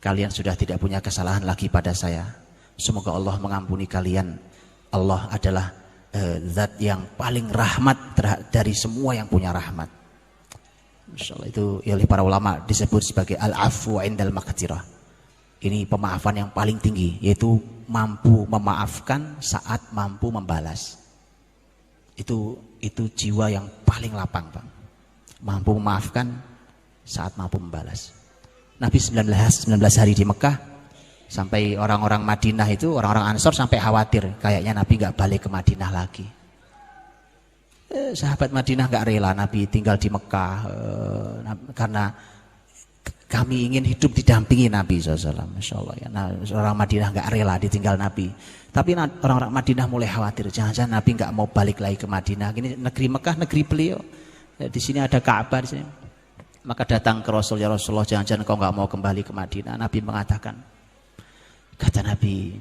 Kalian sudah tidak punya kesalahan lagi pada saya. Semoga Allah mengampuni kalian. Allah adalah zat yang paling rahmat dari semua yang punya rahmat. Insyaallah itu oleh para ulama disebut sebagai al-afwu indal maqdirah. Ini pemaafan yang paling tinggi, yaitu mampu memaafkan saat mampu membalas. Itu jiwa yang paling lapang, Bang. Mampu memaafkan saat mampu membalas. Nabi 19 hari di Mekah, sampai orang-orang Madinah itu, orang-orang Ansor sampai khawatir, kayaknya Nabi nggak balik ke Madinah lagi. Sahabat Madinah nggak rela Nabi tinggal di Mekah, karena kami ingin hidup didampingi Nabi SAW. Masya Allah ya. Nah, orang Madinah nggak rela ditinggal Nabi. Tapi orang-orang Madinah mulai khawatir, jangan-jangan Nabi nggak mau balik lagi ke Madinah. Ini negeri Mekah, negeri beliau. Di sini ada Ka'bah di sini. Maka datang ke Rasul, ya Rasulullah, jangan-jangan kau nggak mau kembali ke Madinah. Nabi mengatakan, kata Nabi,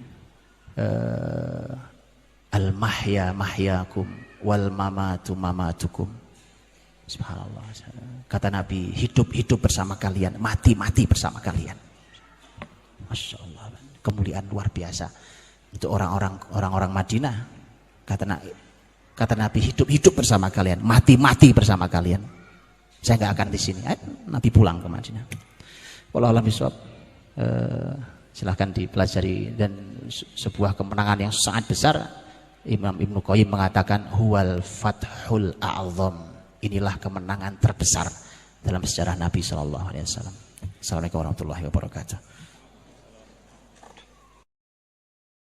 al-mahya mahyakum wal mamatu mamatukum. Subhanallah. Kata Nabi, hidup bersama kalian, mati bersama kalian. Masya Allah, kemuliaan luar biasa untuk orang-orang Madinah. Kata Nabi, hidup bersama kalian, mati bersama kalian. Saya nggak akan di sini. Nabi pulang ke Madinah. Wallahu a'lam bishawab. Silahkan dipelajari, dan sebuah kemenangan yang sangat besar. Imam Ibnu Qayyim mengatakan huwal fathul a'zam. Inilah kemenangan terbesar dalam sejarah Nabi SAW. Assalamualaikum warahmatullahi wabarakatuh.